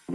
Hey,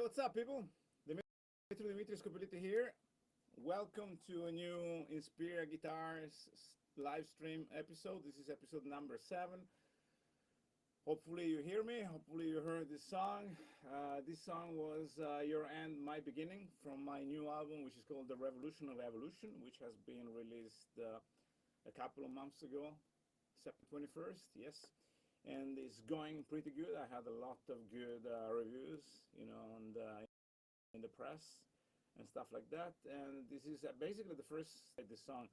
what's up, people? Dimitry here. Welcome to a new Inspiria Guitars live stream episode. This is episode number 7. Hopefully you hear me. Hopefully you heard this song. This song was Your End, My Beginning from my new album, which is called The Revolution of Evolution, which has been released a couple of months ago, September 21st, yes. And it's going pretty good. I had a lot of good reviews, you know, in the press and stuff like that. And this is basically the first this song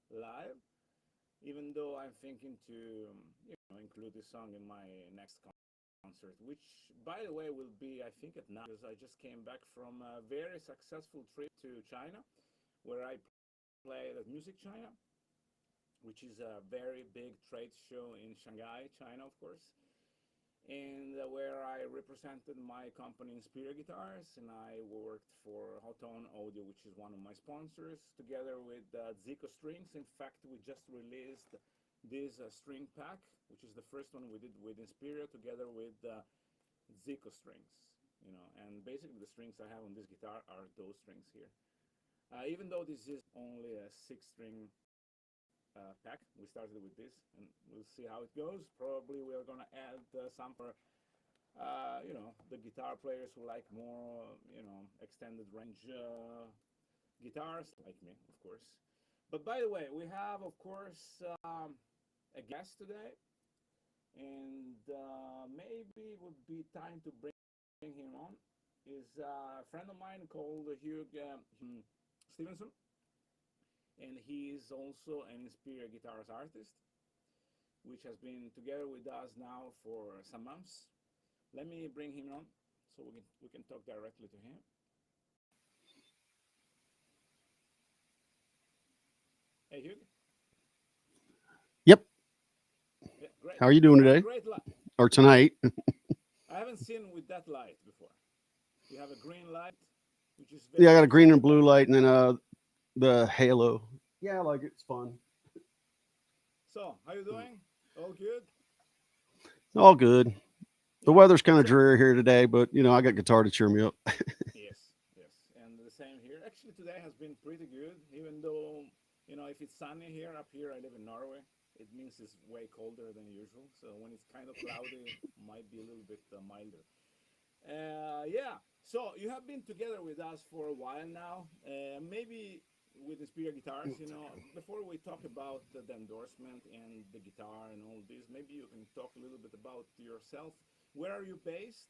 live, even though I'm thinking to include this song in my next concert, which, by the way, will be, I think, at night, because I just came back from a very successful trip to China, where I played at Music China, which is a very big trade show in Shanghai, China, of course. and where I represented my company Inspiria Guitars, and I worked for Houghton Audio, which is one of my sponsors, together with Zico Strings. In fact, we just released this string pack, which is the first one we did with Inspiria, together with Zico Strings. And basically the strings I have on this guitar are those strings here. Even though this is only a 6-string pack, we started with this, and we'll see how it goes. Probably we're gonna add some for the guitar players who like more extended range guitars, like me, of course. But by the way, we have, of course, a guest today, and maybe it would be time to bring him on. Is a friend of mine called Hugh Stevenson, and he is also an Inspiria Guitars artist, which has been together with us now for some months. Let me bring him on so we can talk directly to him. Hey, Hugh. Yep. Yeah, great. How are you doing today? Great light. Or tonight? I haven't seen with that light before. You have a green light, which is Yeah, I got a green and blue light, and then the halo. Yeah, I like it. It's fun. So, how you doing? All good? All good. The Yeah. weather's kind of dreary here today, but I got guitar to cheer me up. Yes, yes, and the same here. Actually, today has been pretty good, even though if it's sunny here, up here, I live in Norway. It means it's way colder than usual. So when it's kind of cloudy, it might be a little bit milder. Yeah. So you have been together with us for a while now. Maybe with Inspiria Guitars, before we talk about the endorsement and the guitar and all this, maybe you can talk a little bit about yourself. Where are you based?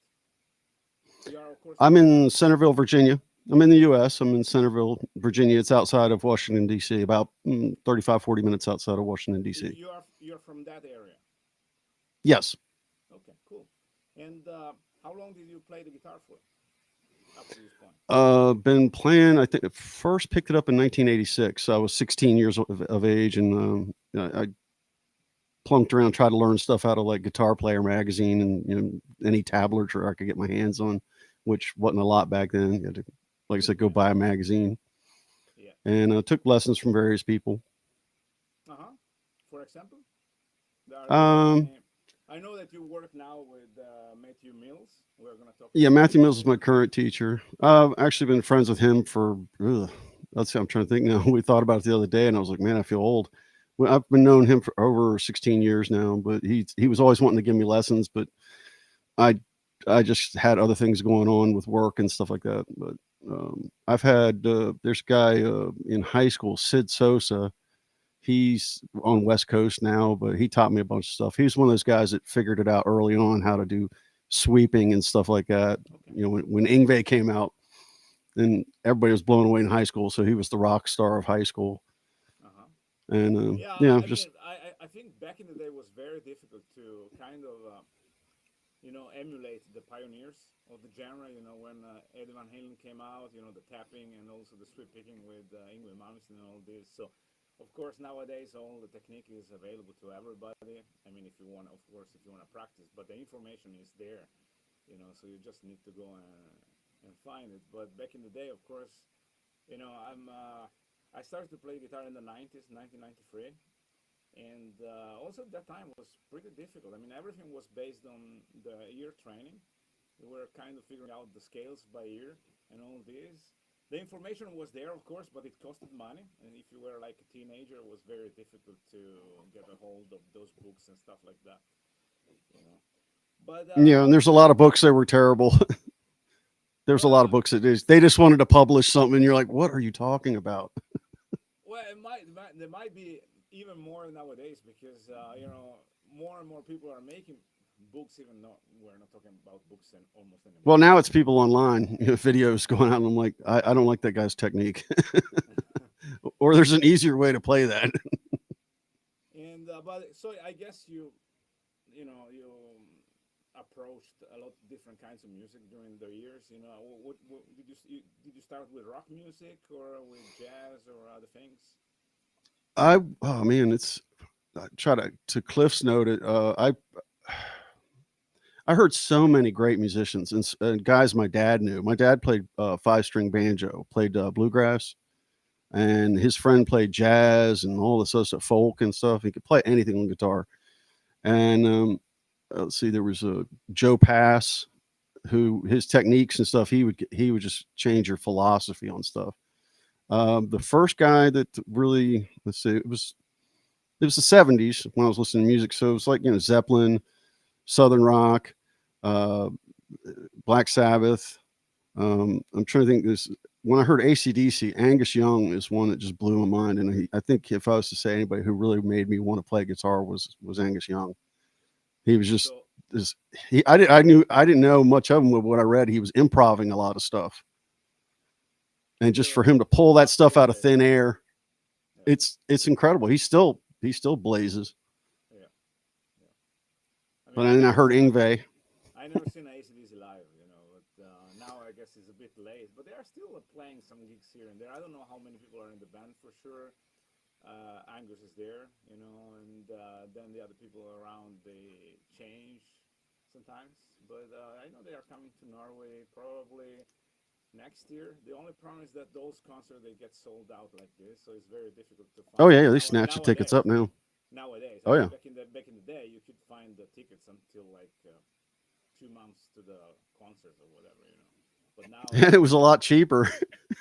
You are, of course. I'm in Centerville, Virginia. I'm in the U.S. I'm in Centerville, Virginia. It's outside of Washington, D.C., about 35, 40 minutes outside of Washington, D.C. You're from that area? Yes. Okay, cool. And how long did you play the guitar for up to this point? Been playing, I think, first picked it up in 1986. So I was 16 years of age, and I plunked around, tried to learn stuff out of like Guitar Player magazine and any tablature I could get my hands on, which wasn't a lot back then. You had to, like I said, go buy a magazine. Yeah. And took lessons from various people. For example, I know that you work now with Matthew Mills. We're gonna talk. Yeah, Matthew Mills is my current teacher. I've actually been friends with him for. Let's see, I'm trying to think now. We thought about it the other day, and I was like, man, I feel old. Well, I've been knowing him for over 16 years now, but he was always wanting to give me lessons, but I just had other things going on with work and stuff like that. But I've had there's a guy in high school, Sid Sosa. He's on West Coast now, but he taught me a bunch of stuff. He's one of those guys that figured it out early on how to do sweeping and stuff like that. Okay. When Yngwie came out, and everybody was blown away in high school, so he was the rock star of high school. And I think back in the day it was very difficult to kind of emulate the pioneers of the genre. When Eddie Van Halen came out, the tapping and also the sweep picking with Yngwie Malmsteen and all this. So of course nowadays all the technique is available to everybody. I mean, if you want to practice, but the information is there, so you just need to go and find it. But back in the day, of course, I started to play guitar in the 90s, 1993. And also at that time was pretty difficult. I mean, everything was based on the ear training. We were kind of figuring out the scales by ear and all this. The information was there, of course, but it costed money. And if you were like a teenager, it was very difficult to get a hold of those books and stuff like that. But yeah, and there's a lot of books that were terrible. There's a lot of books that they just wanted to publish something, and you're like, what are you talking about? Well, there might be even more nowadays because more and more people are making books. Even though we're not talking about books and almost anymore. Well, now it's people online, videos going out, and I'm like, I don't like that guy's technique. Or there's an easier way to play that. And but so I guess you approached a lot of different kinds of music during the years. What did you start with rock music or with jazz or other things? Oh man, I try to Cliff's note it. I heard so many great musicians and guys my dad knew. My dad played 5-string banjo, played bluegrass, and his friend played jazz and all this other stuff, folk and stuff. He could play anything on guitar. And let's see, there was a Joe Pass, who his techniques and stuff, he would just change your philosophy on stuff. The first guy that really, let's see, it was the 70s when I was listening to music, so it was like, Zeppelin, Southern rock, uh, Black Sabbath. I'm trying to think. This When I heard ACDC, Angus Young is one that just blew my mind, and I think if I was to say anybody who really made me want to play guitar was Angus Young. He was just So this. I didn't know much of him, with what I read. He was improvising a lot of stuff, and just still for him to pull that stuff out of today. thin air, Yeah. it's incredible. He still blazes. Yeah. Yeah. I But mean, then I heard Ingve. I never seen AC/DC live, but now I guess it's a bit late. But they are still playing some gigs here and there. I don't know how many people are in the band for sure. Angus is there, and then the other people around, they change sometimes. But I know they are coming to Norway probably next year. The only problem is that those concerts, they get sold out like this, so it's very difficult to Oh find yeah, they snatch the tickets up now. nowadays. I Oh mean, yeah. back in the day, you could find the tickets until like 2 months to the concert or whatever. But now And it was a lot cheaper.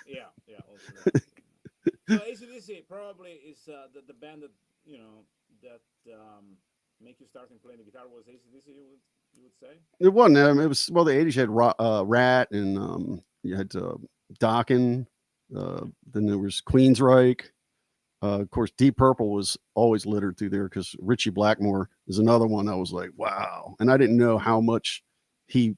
yeah, yeah, also that. So ACDC probably is the band that that make you starting playing the guitar was ACDC. You would say? It wasn't. It was, well, the '80s had Rat, and you had Dokken. Then there was Queensryche. Of course, Deep Purple was always littered through there, because Richie Blackmore is another one I was like, wow. And I didn't know how much he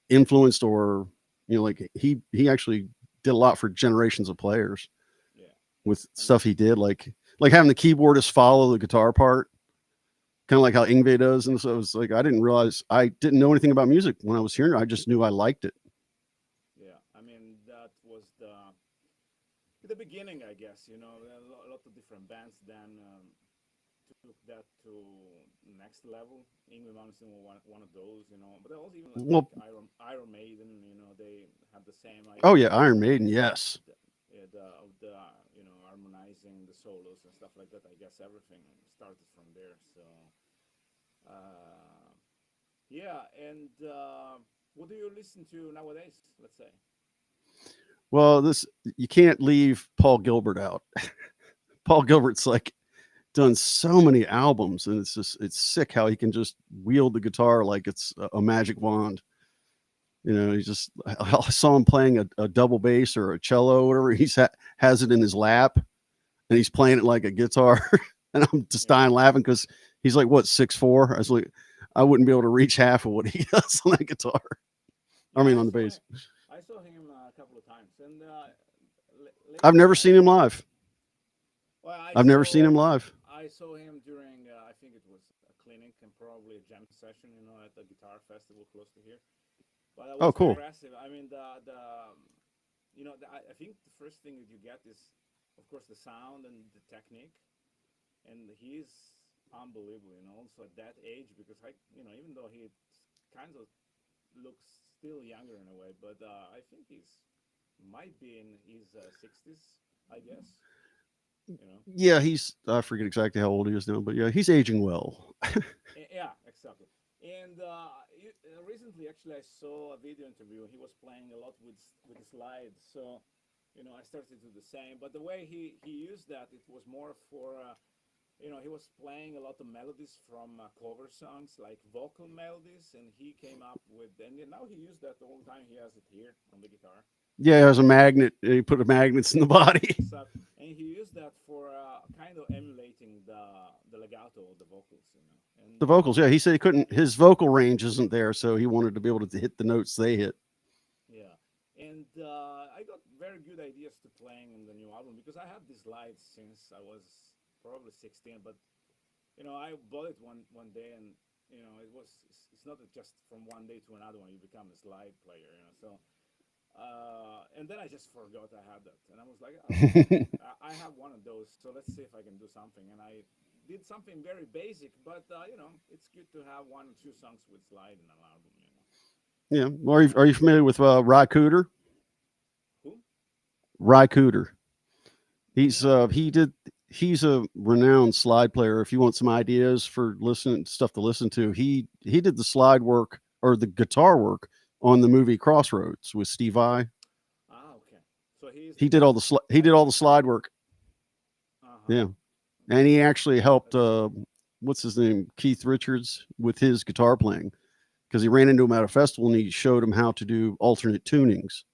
influenced, or like he actually did a lot for generations of players Yeah, with I mean, stuff he did, like having the keyboardist follow the guitar part, kind of like how Ingve does. And so it was like, I didn't know anything about music when I was hearing it. I just knew I liked it. yeah. I mean, that was the beginning, I guess. A lot of different bands then took that to next level. Ingrid Malmsteen was one of those. But also even like Well, Iron Maiden. They had the same oh idea yeah, Iron Maiden, yes. of the harmonizing the solos and stuff like that. I guess everything started from there. So uh, yeah, and what do you listen to nowadays? Let's say. Well, this you can't leave Paul Gilbert out. Paul Gilbert's like done so many albums, and it's sick how he can just wield the guitar like it's a magic wand. He just I saw him playing a double bass or a cello, or whatever. Has it in his lap, and he's playing it like a guitar. And I'm just Yeah. dying laughing, because he's like, what, 6'4"? I was like, I wouldn't be able to reach half of what he does on that guitar. I Yeah, mean, on the bass. I saw him a couple of times, and I've lately never seen him live. well, I've never seen him live. I saw him during I think it was a clinic and probably a jam session, at the guitar festival close to here. But it Oh, was very cool. impressive. I mean, I think the first thing that you get is, of course, the sound and the technique, and he's unbelievable. Also at that age, because even though he kind of looks still younger in a way, but I think he's might be in his 60s, I guess. You know. Yeah, I forget exactly how old he is now, but yeah, he's aging well. Yeah, exactly. And recently, actually, I saw a video interview. He was playing a lot with slides, so I started to do the same. But the way he used that, it was more for he was playing a lot of melodies from cover songs, like vocal melodies, and he came up with. And now he used that all the time. He has it here on the guitar. Yeah, there's a magnet. He put the magnets in the body. So, and he used that for kind of emulating the legato of the vocals, The And vocals, yeah. He said he couldn't. His vocal range isn't there, so he wanted to be able to hit the notes they hit. yeah, and I got very good ideas to playing in the new album because I had these lights since I was probably 16. But I bought it one day, and it's not just from one day to another when you become a slide player. So and then I just forgot I had that, and I was like, oh, I have one of those, so let's see if I can do something. And I did something very basic, but it's good to have one or two songs with slide in an album. Yeah. Are you familiar with Ry Cooder? Who? Ry Cooder. He's No, he did he's a renowned slide player. If you want some ideas for listening stuff to listen to, he did the slide work or the guitar work on the movie Crossroads with Steve Vai. okay. So he's the music He did guy. all the slide work. Uh-huh. Yeah. And he actually helped what's his name? Keith Richards with his guitar playing because he ran into him at a festival and he showed him how to do alternate tunings.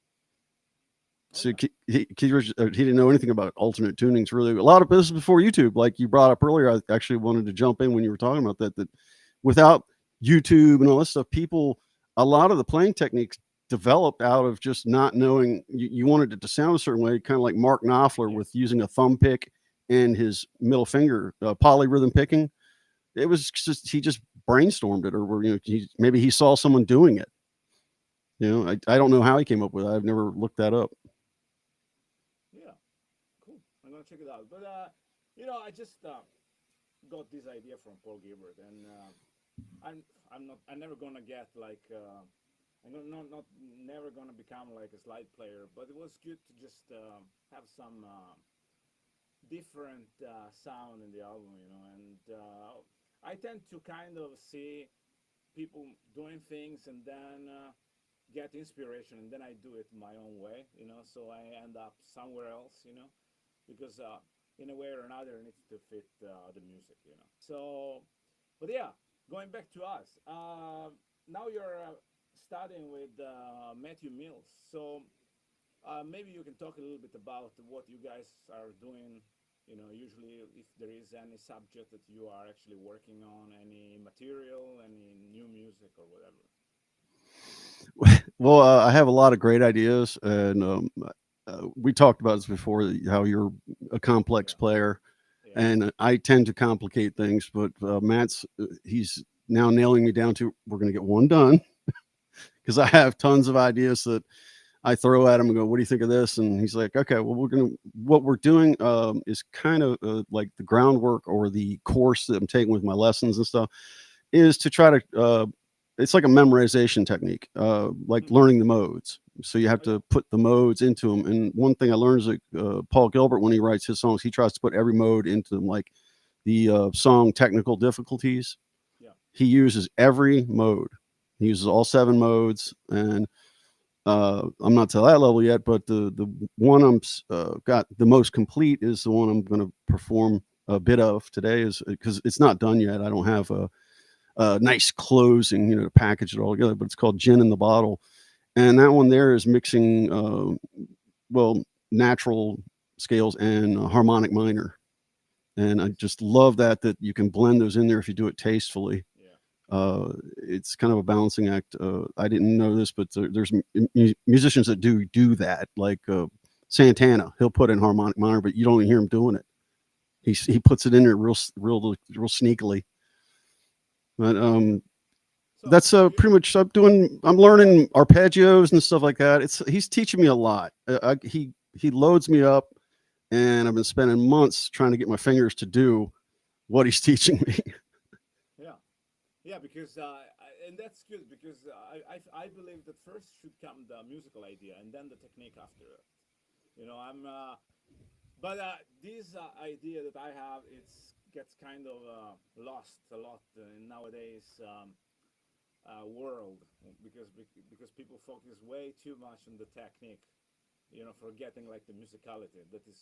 Oh So yeah. Keith Richards, he didn't know anything about alternate tunings really. A lot of this is before YouTube, like you brought up earlier. I actually wanted to jump in when you were talking about that. That without YouTube and all this stuff, a lot of the playing techniques developed out of just not knowing. You wanted it to sound a certain way, kind of like Mark Knopfler Yes. with using a thumb pick and his middle finger polyrhythm picking. It was just he just brainstormed it, or maybe he saw someone doing it. I don't know how he came up with it. I've never looked that up. Yeah. Cool. I'm gonna check it out. But I just got this idea from Paul Gilbert, and I'm never gonna get like I'm not never gonna become like a slide player. But it was good to just have some different sound in the album, and I tend to kind of see people doing things and then get inspiration and then I do it my own way, so I end up somewhere else, because in a way or another it needs to fit the music, so but yeah, going back to us, now you're studying with Matthew Mills, so maybe you can talk a little bit about what you guys are doing, usually if there is any subject that you are actually working on, any material, any new music or whatever. Well, I have a lot of great ideas, and we talked about this before. How you're a complex Yeah, player, yeah. and I tend to complicate things. But Matt's he's now nailing me down to we're going to get one done because I have tons of ideas that I throw at him and go, "What do you think of this?" And he's like, "Okay, well, what we're doing is kind of like the groundwork or the course that I'm taking with my lessons and stuff is to try to it's like a memorization technique, like Hmm. learning the modes. So you have Oh yeah. to put the modes into them. And one thing I learned is that Paul Gilbert, when he writes his songs, he tries to put every mode into them, like the song technical difficulties. Yeah. He uses every mode. He uses all 7 modes, and I'm not to that level yet. But the one I'm got the most complete is the one I'm going to perform a bit of today, is because it's not done yet. I don't have a nice closing, to package it all together. But it's called Gin in the Bottle, and that one there is mixing, well, natural scales and harmonic minor, and I Nice. just love that you can blend those in there if you do it tastefully. Yeah. It's kind of a balancing act. I didn't know this, but there's musicians that do that, like Santana. He'll put in harmonic minor, but you don't even hear him doing it. He puts it in there real sneakily. But So that's pretty much I'm learning arpeggios and stuff like that. He's teaching me a lot. He loads me up, and I've been spending months trying to get my fingers to do what he's teaching me. yeah, yeah, because and that's good because I believe that first should come the musical idea and then the technique after it. I'm but this idea that I have, it's gets kind of lost a lot in nowadays world because people focus way too much on the technique, forgetting like the musicality that is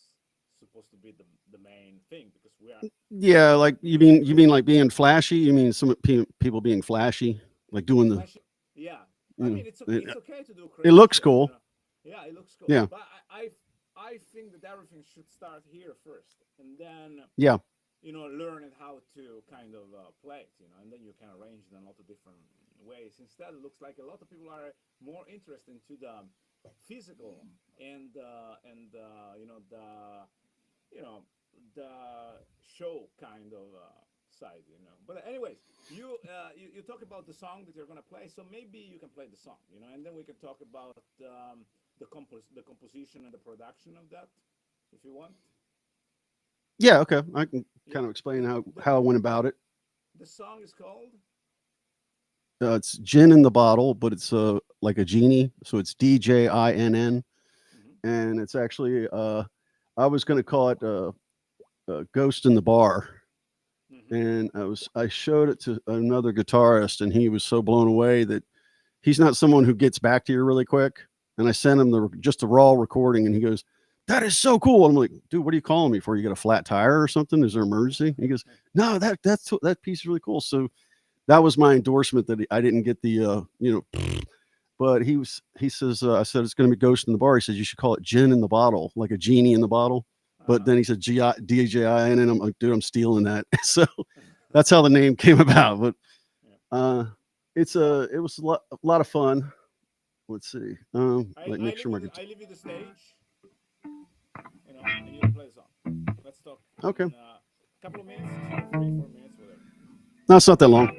supposed to be the main thing because we are Yeah, like music you mean like creators. being flashy? You mean some people being flashy, like doing the Flashy, yeah. I you mean, it, it's okay to do it crazy looks stuff, cool. Yeah, it looks cool, Yeah, but I think that everything should start here first, and then yeah, learn how to kind of play it, and then you can arrange it in a lot of different ways. Instead, it looks like a lot of people are more interested into the physical and you know the show kind of side. But anyways, you talk about the song that you're gonna play, so maybe you can play the song, and then we can talk about the composition and the production of that, if you want. Yeah, okay. I can Yeah. kind of explain how The, how I went about it. the song is called. It's gin in the bottle, but it's like a genie, so it's DJINN, Mhm, and it's actually I was going to call it Ghost in the Bar, mhm. and I showed it to another guitarist, and he was so blown away that he's not someone who gets back to you really quick. And I sent him just the raw recording, and he goes, "That is so cool." I'm like, "Dude, what are you calling me for? You got a flat tire or something? Is there an emergency?" He goes, "No, that piece is really cool." So that was my endorsement that I didn't get the but he says I said it's going to be Ghost in the Bar. He says you should call it Gin in the Bottle, like a genie in the bottle. But Uh-huh. then he said DJIN, and I'm like, dude, I'm stealing that. So that's how the name came about. But Yeah. uh, it was a lot of fun. Let's see. Like make sure my guitar. I leave you the stage, and you play the song. Let's talk Okay, in a couple of minutes, 2, 3, 4 minutes, whatever. no, it's not that long.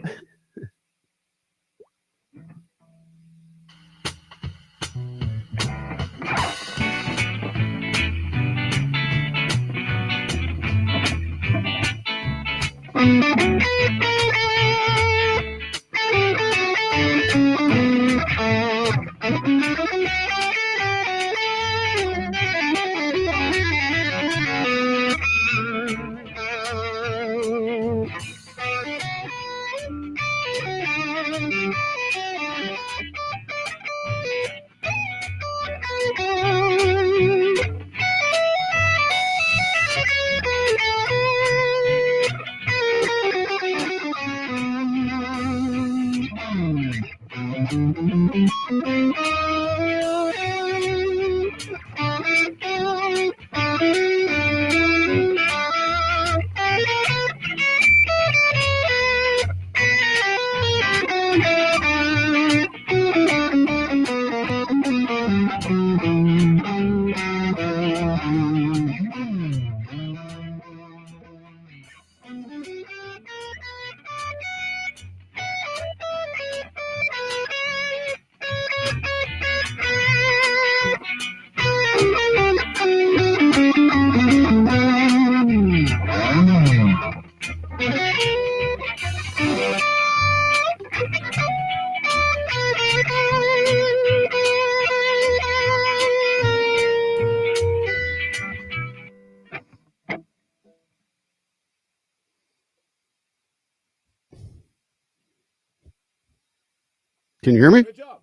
Can you hear me? Good job.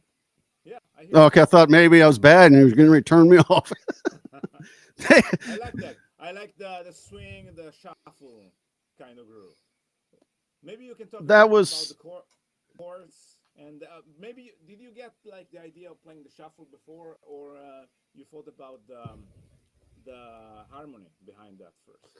Yeah, I hear Oh, you. okay, I thought maybe I was bad and he was going to turn me off. I like that. I like the swing, the shuffle kind of groove. Maybe you can talk a little That bit about the was chords, and maybe did you get like the idea of playing the shuffle before, or you thought about the harmony behind that first?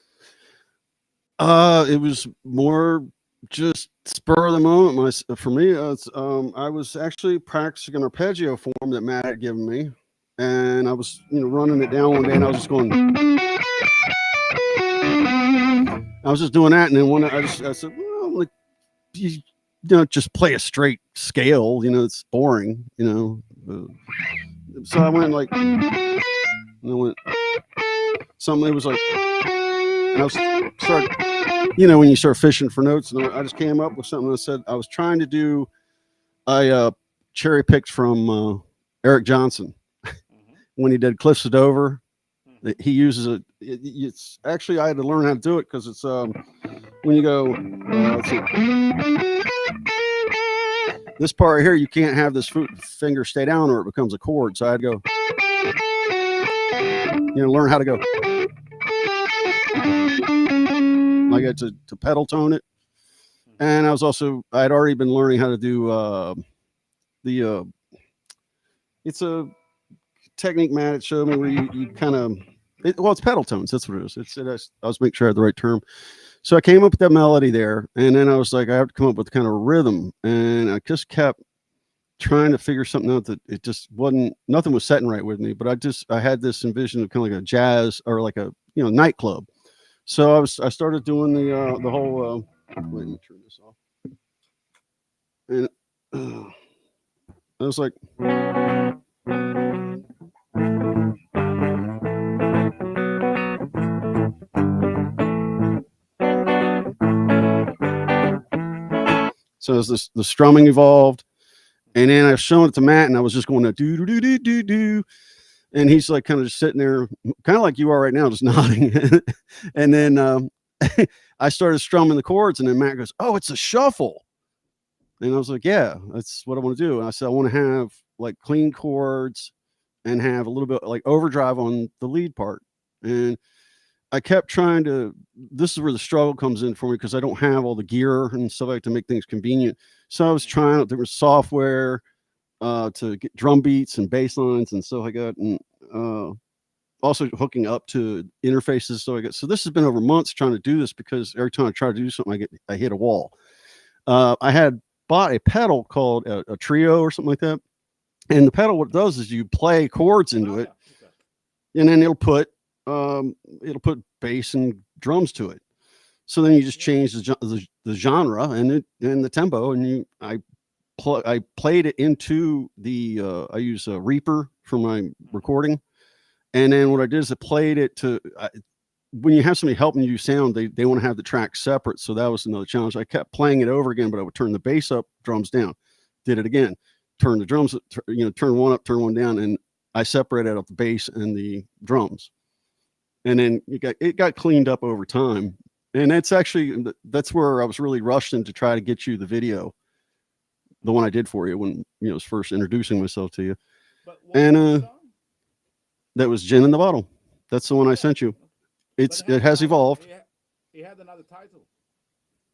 it was more just spur of the moment. For me, I was actually practicing an arpeggio form that Matt had given me, and I was running it down one day, and I was just going. I was just doing that, and then I said, well, like you don't just play a straight scale. It's boring. So I went like, and I went something. It was like, and I was started. When you start fishing for notes, and I just came up with something that said I was trying to do. I cherry picked from Eric Johnson Mm-hmm. when he did Cliffs of Dover. Mm-hmm. He uses it's actually I had to learn how to do it because it's when you go. Let's see. This part right here, you can't have this finger stay down or it becomes a chord. So I had to go. Learn how to go. Like to pedal tone it. Mm-hmm. And I had already been learning how to do the it's a technique Matt had showed me where you kind of it's pedal tones. That's what it is. I was making sure I had the right term. So I came up with that melody there, and then I was like, I have to come up with kind of a rhythm, and I just kept trying to figure something out that it just wasn't. Nothing was setting right with me, but I had this envision of kind of like a jazz or like a nightclub. So I started doing the whole. Wait, let me turn this off. And I was like. So as the strumming evolved, and then I was showing it to Matt, and I was just going to do do do do do do, and he's like kind of just sitting there, kind of like you are right now, just nodding. And then I started strumming the chords, and then Matt goes, "Oh, it's a shuffle." And I was like, "Yeah, that's what I want to do." And I said, "I want to have like clean chords and have a little bit like overdrive on the lead part." And I kept trying to. This is where the struggle comes in for me because I don't have all the gear and stuff like to make things convenient. So I was trying out different software to get drum beats and bass lines and stuff like that, and also hooking up to interfaces. So this has been over months trying to do this because every time I try to do something, I hit a wall. I had bought a pedal called a trio or something like that, and the pedal, what it does is you play chords into it, and then it'll put bass and drums to it. So then you just change the genre and the tempo, and I played it into the I use a Reaper for my recording, and then what I did is I played it to when you have somebody helping you sound, they want to have the tracks separate. So that was another challenge. I kept playing it over again, but I would turn the bass up, drums down, did it again, turn the drums, turn one up, turn one down, and I separated out the bass and the drums, and then it got cleaned up over time. And that's where I was really rushing to try to get you the video, the one I did for you when I was first introducing myself to you. And that was Gin in the Bottle. That's the one I sent you. It has evolved. It had another title,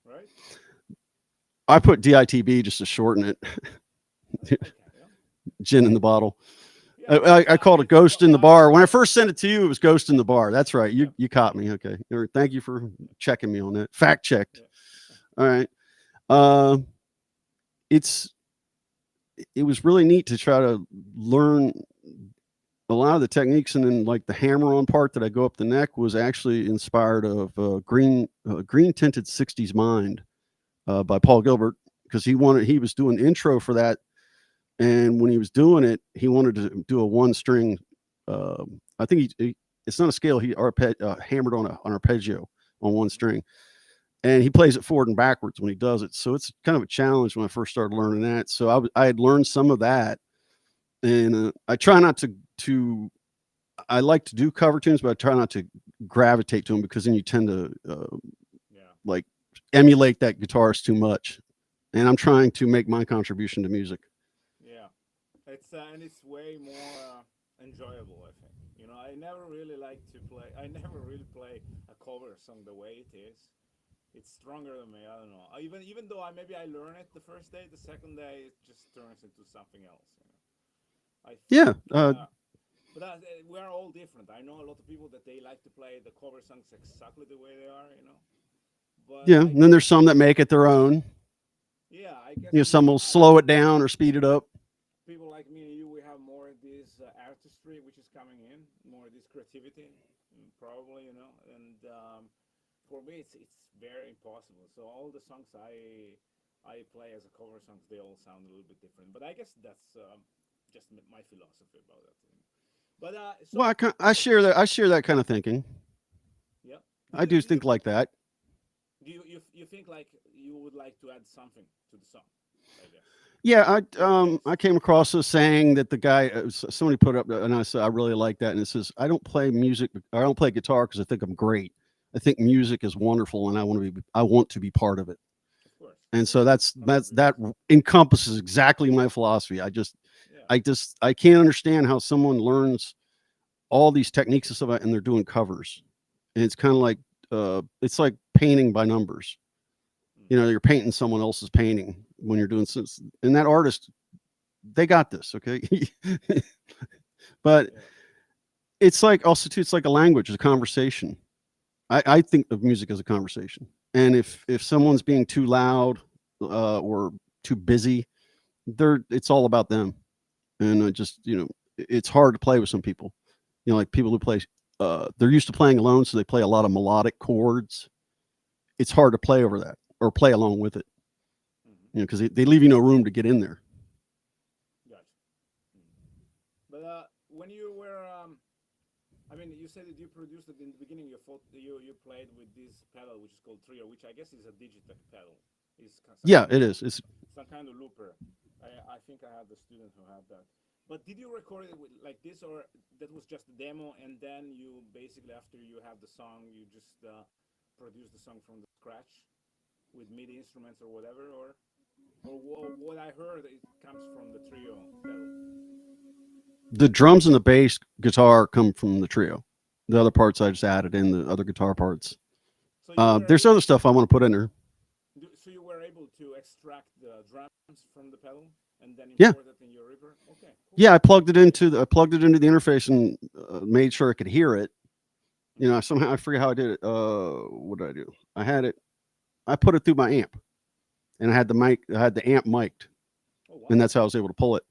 right? I put DITB just to shorten it. Okay, yeah. Gin in the Bottle. Yeah, I called it Ghost in the Bar. When I first sent it to you, it was Ghost in the Bar. That's right. You caught me. Okay. Thank you for checking me on that. Fact checked. Yeah. All right. It was really neat to try to learn a lot of the techniques, and then like the hammer-on part that I go up the neck was actually inspired of Green Tinted 60s Mind by Paul Gilbert, because he was doing the intro for that, and when he was doing it, he wanted to do a one string. I think it's not a scale. He hammered on an arpeggio on one string, and he plays it forward and backwards when he does it. So it's kind of a challenge when I first started learning that. So I had learned some of that, and I try not to. I like to do cover tunes, but I try not to gravitate to them, because then you tend to like emulate that guitarist too much. And I'm trying to make my contribution to music. Yeah, and it's way more enjoyable, I think. I never really like to play. I never really play a cover song the way it is. It's stronger than me. I don't know. Even though maybe I learn it the first day, the second day it just turns into something else. But we are all different. I know a lot of people that they like to play the cover songs exactly the way they are. But yeah, and then there's some that make it their own. Yeah, I guess. Some will slow it down or speed it up. People like me and you, we have more of this artistry which is coming in, more of this creativity, probably, and for me it's very impossible. So all the songs I play as a cover songs, they all sound a little bit different, but I guess that's just my philosophy about that. But well, I share that kind of thinking. Yeah, I do think like that. Do you think like you would like to add something to the song, I guess? Yeah, I came across a saying that the guy, somebody put up, and I said I really like that, and it says, I don't play guitar because I think I'm great. I think music is wonderful, and I want to be part of it. Of course. And so that encompasses exactly my philosophy. I can't understand how someone learns all these techniques and stuff, and they're doing covers, and it's kind of like it's like painting by numbers. You're painting someone else's painting when you're doing some, and that artist, they got this, okay. But it's like also too, it's like a language, it's a conversation. I think of music as a conversation, and if someone's being too loud or too busy, it's all about them, and it's hard to play with some people. Like people who play, they're used to playing alone, so they play a lot of melodic chords. It's hard to play over that or play along with it, because they leave you no room to get in there. Gotcha. But when you were, you said that you produced it in the beginning. You played with this pedal, which is called Trio, which I guess is a Digitech pedal. It's some Yeah, kind of it is. It's some kind of looper. I think I have the student who had that. But did you record it with, like this, or that was just a demo, and then you basically after you have the song, you just produce the song from the scratch with MIDI instruments or whatever, or what I heard it comes from the trio pedal. the drums and the bass guitar come from the trio. The other parts I just added in the other guitar parts. So you were There's able, other stuff I want to put in there. so you were able to extract the drums from the pedal and then Yeah, import it in your river. Okay, cool. yeah. I plugged it into the interface and made sure I could hear it. You know, somehow I forget how I did it. What did I do? I had it. I put it through my amp, and I had the mic. I had the amp mic'd, Oh and wow. that's how I was able to pull it.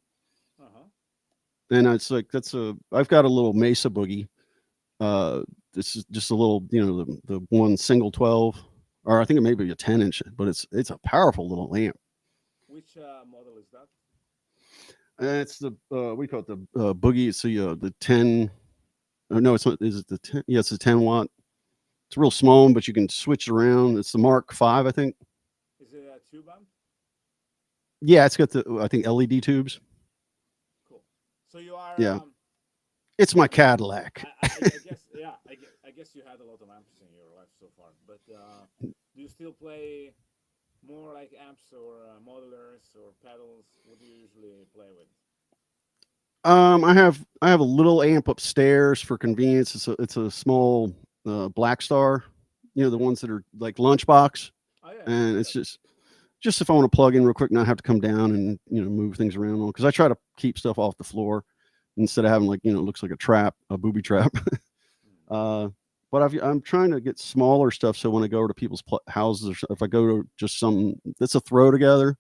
Uh huh. And it's like that's a. I've got a little Mesa Boogie. Uh, this is just a little, you know, the one single 12, or I think it may be a 10-inch, but it's a powerful little amp. Which model is that? And it's the we call it the Boogie. It's the 10. Oh, no, it's not. Is it the 10? Yeah, it's a 10 watt. It's real small, but you can switch it around. It's the Mark V, I think. Is it a tube amp? Yeah, it's got the I think LED tubes. Cool. So you are Yeah, it's my I mean, Cadillac. I guess, yeah, I guess you had a lot of amps in your life so far, but do you still play more like amps or modelers or pedals? What do you usually play with? I have a little amp upstairs for convenience. It's a small Black Star, you know, the ones that are like lunchbox, Oh yeah, I and see it's that. just if I want to plug in real quick, not have to come down and move things around on because I try to keep stuff off the floor instead of having like it looks like a trap, a booby trap. Mm. uh, but I'm trying to get smaller stuff so when I go over to people's houses or if I go to just something that's a throw together,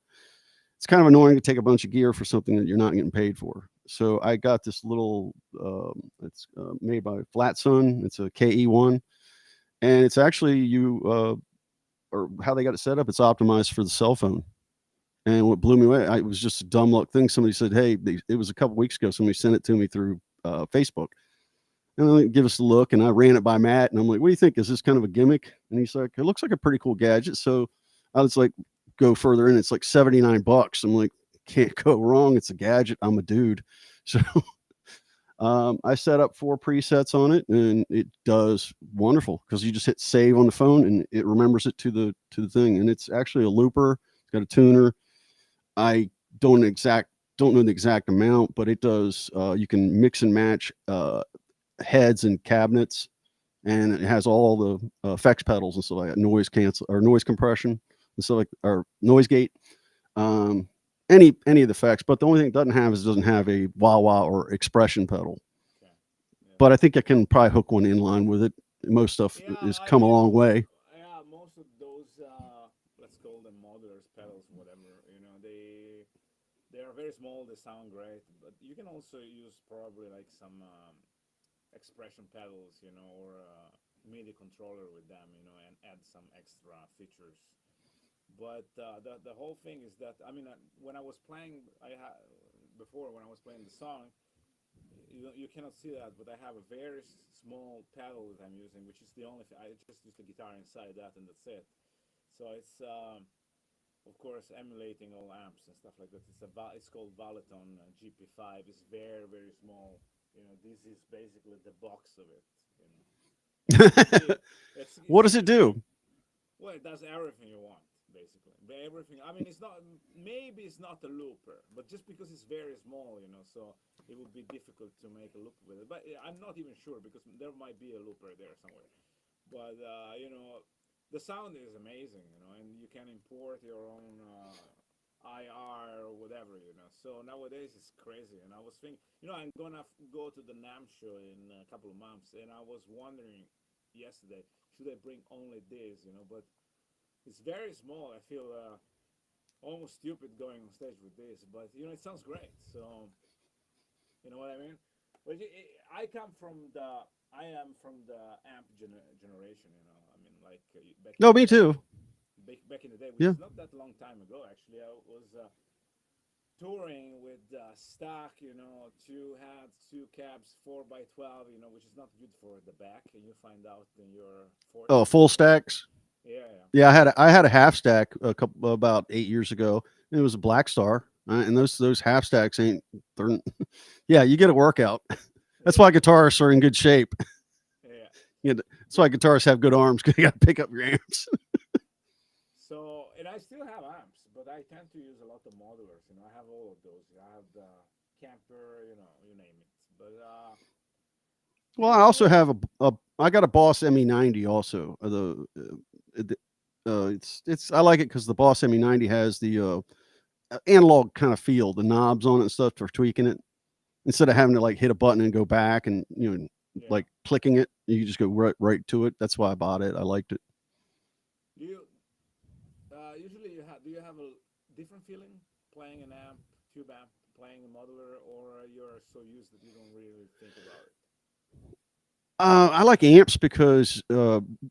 it's kind of annoying to take a bunch of gear for something that you're not getting paid for. So I got this little, it's made by Flat Sun. It's a KE1, and it's actually or how they got it set up. It's optimized for the cell phone. And what blew me away, it was just a dumb luck thing. Somebody said, "Hey," it was a couple weeks ago. Somebody sent it to me through Facebook, and they give us a look. And I ran it by Matt, and I'm like, "What do you think? Is this kind of a gimmick?" And he's like, "It looks like a pretty cool gadget." So I was like, "Go further in." It's like $79. I'm like, "Can't go wrong. It's a gadget. I'm a dude." So I set up 4 presets on it, and it does wonderful because you just hit save on the phone, and it remembers it to the thing. And it's actually a looper. It's got a tuner. I don't know the exact amount, but it does. You can mix and match heads and cabinets, and it has all the effects pedals and stuff like that, noise cancel or noise compression and stuff like or noise gate. Um, any of the effects, but the only thing it doesn't have is it doesn't have a wah wah or expression pedal. Okay. Yeah. But I think I can probably hook one in line with it. Most stuff Yeah, has I come a mean, long way. yeah, most of those, let's call them modelers, pedals, whatever. They are very small. They sound great, but you can also use probably like some expression pedals, or a MIDI controller with them, and add some extra features. But the whole thing is that I mean, when I was playing, before when I was playing the song, you cannot see that, but I have a very small pedal that I'm using, which is the only thing. I just use the guitar inside that, and that's it. So it's of course emulating all amps and stuff like that. It's called Valiton GP5. It's very small. This is basically the box of it. You can see What it's does it interesting. do? Well, it does everything you want, basically. Everything. I mean, it's not. Maybe it's not a looper, but just because it's very small, so it would be difficult to make a loop with it. But I'm not even sure because there might be a looper there somewhere. But the sound is amazing, and you can import your own IR or whatever, So nowadays it's crazy, and I was thinking, I'm gonna go to the NAM show in a couple of months, and I was wondering yesterday, should I bring only this, But it's very small. I feel almost stupid going on stage with this, but it sounds great. So you know what I mean. But I am from the amp generation. I mean, like back in No, the me day, too. back in the day, which Yeah. is not that long time ago. Actually, I was touring with stock, two hats, two cabs, 4x12, which is not good for the back, and you find out in your Oh, 40s. full stacks. Yeah, yeah, Yeah, I had a half stack a couple about 8 years ago. And it was a Black Star, and those half stacks ain't. They're, yeah, you get a workout. That's yeah, why guitarists are in good shape. yeah. That's why guitarists have good arms because you got to pick up your amps. So, and I still have amps, but I tend to use a lot of modulars. I have all of those. I have the camper, you name it. But Well, I also usually, have I got a Boss ME90 also. It's I like it because the Boss ME90 has the analog kind of feel, the knobs on it and stuff for tweaking it. Instead of having to like hit a button and go back and yeah. like clicking it, you just go right to it. That's why I bought it. I liked it. Do you usually do you have a different feeling playing an amp, tube amp, playing a modular, or you're so used that you don't really think about it? I like amps because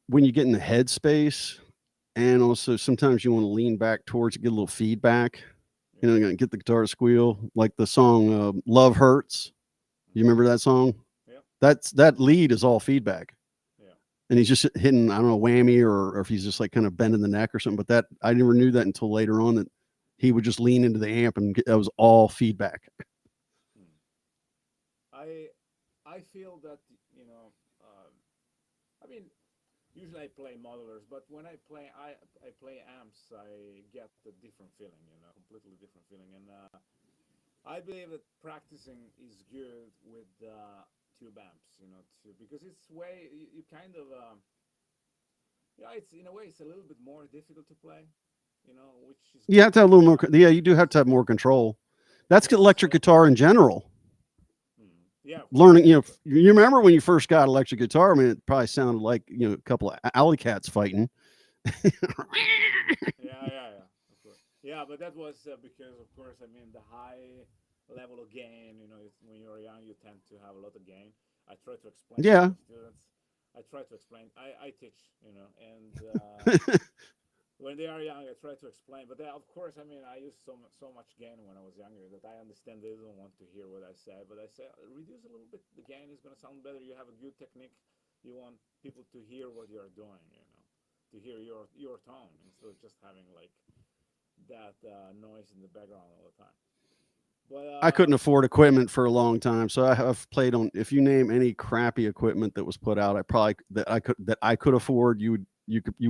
when you get in the headspace, and also sometimes you want to lean back towards it, get a little feedback. Yeah, You're gonna get the guitar to squeal, like the song "Love Hurts." You mm-hmm. remember that song? Yeah, That lead is all feedback, yeah. and he's just hitting, I don't know, whammy, or if he's just like kind of bending the neck or something. But that I never knew that until later on, that he would just lean into the amp and that was all feedback. Hmm. I I feel that um, I mean usually I play modulars, but when I play amps, I get a different feeling, completely different feeling, and I believe that practicing is good with tube amps, because it's way you kind of yeah, it's in a way it's a little bit more difficult to play, which is You good have to have a for little more. Yeah, you do have to have more control. That's yeah. electric So guitar in general. yeah, of course, Learning, you remember when you first got electric guitar? I mean, it probably sounded like a couple of alley cats fighting. yeah, of course, yeah, but that was because of course I mean the high level of gain, when you're young you tend to have a lot of gain. I try to explain to Yeah, my students. I try to explain. I teach, and when they are young, I try to explain. But of course, I mean, I used so much gain when I was younger that I understand they don't want to hear what I say. But I say reduce a little bit. The gain is going to sound better. You have a good technique. You want people to hear what you are doing. To hear your tone instead of just having like that noise in the background all the time. But I couldn't afford equipment for a long time, so I've played on. If you name any crappy equipment that was put out, I probably that I could afford, you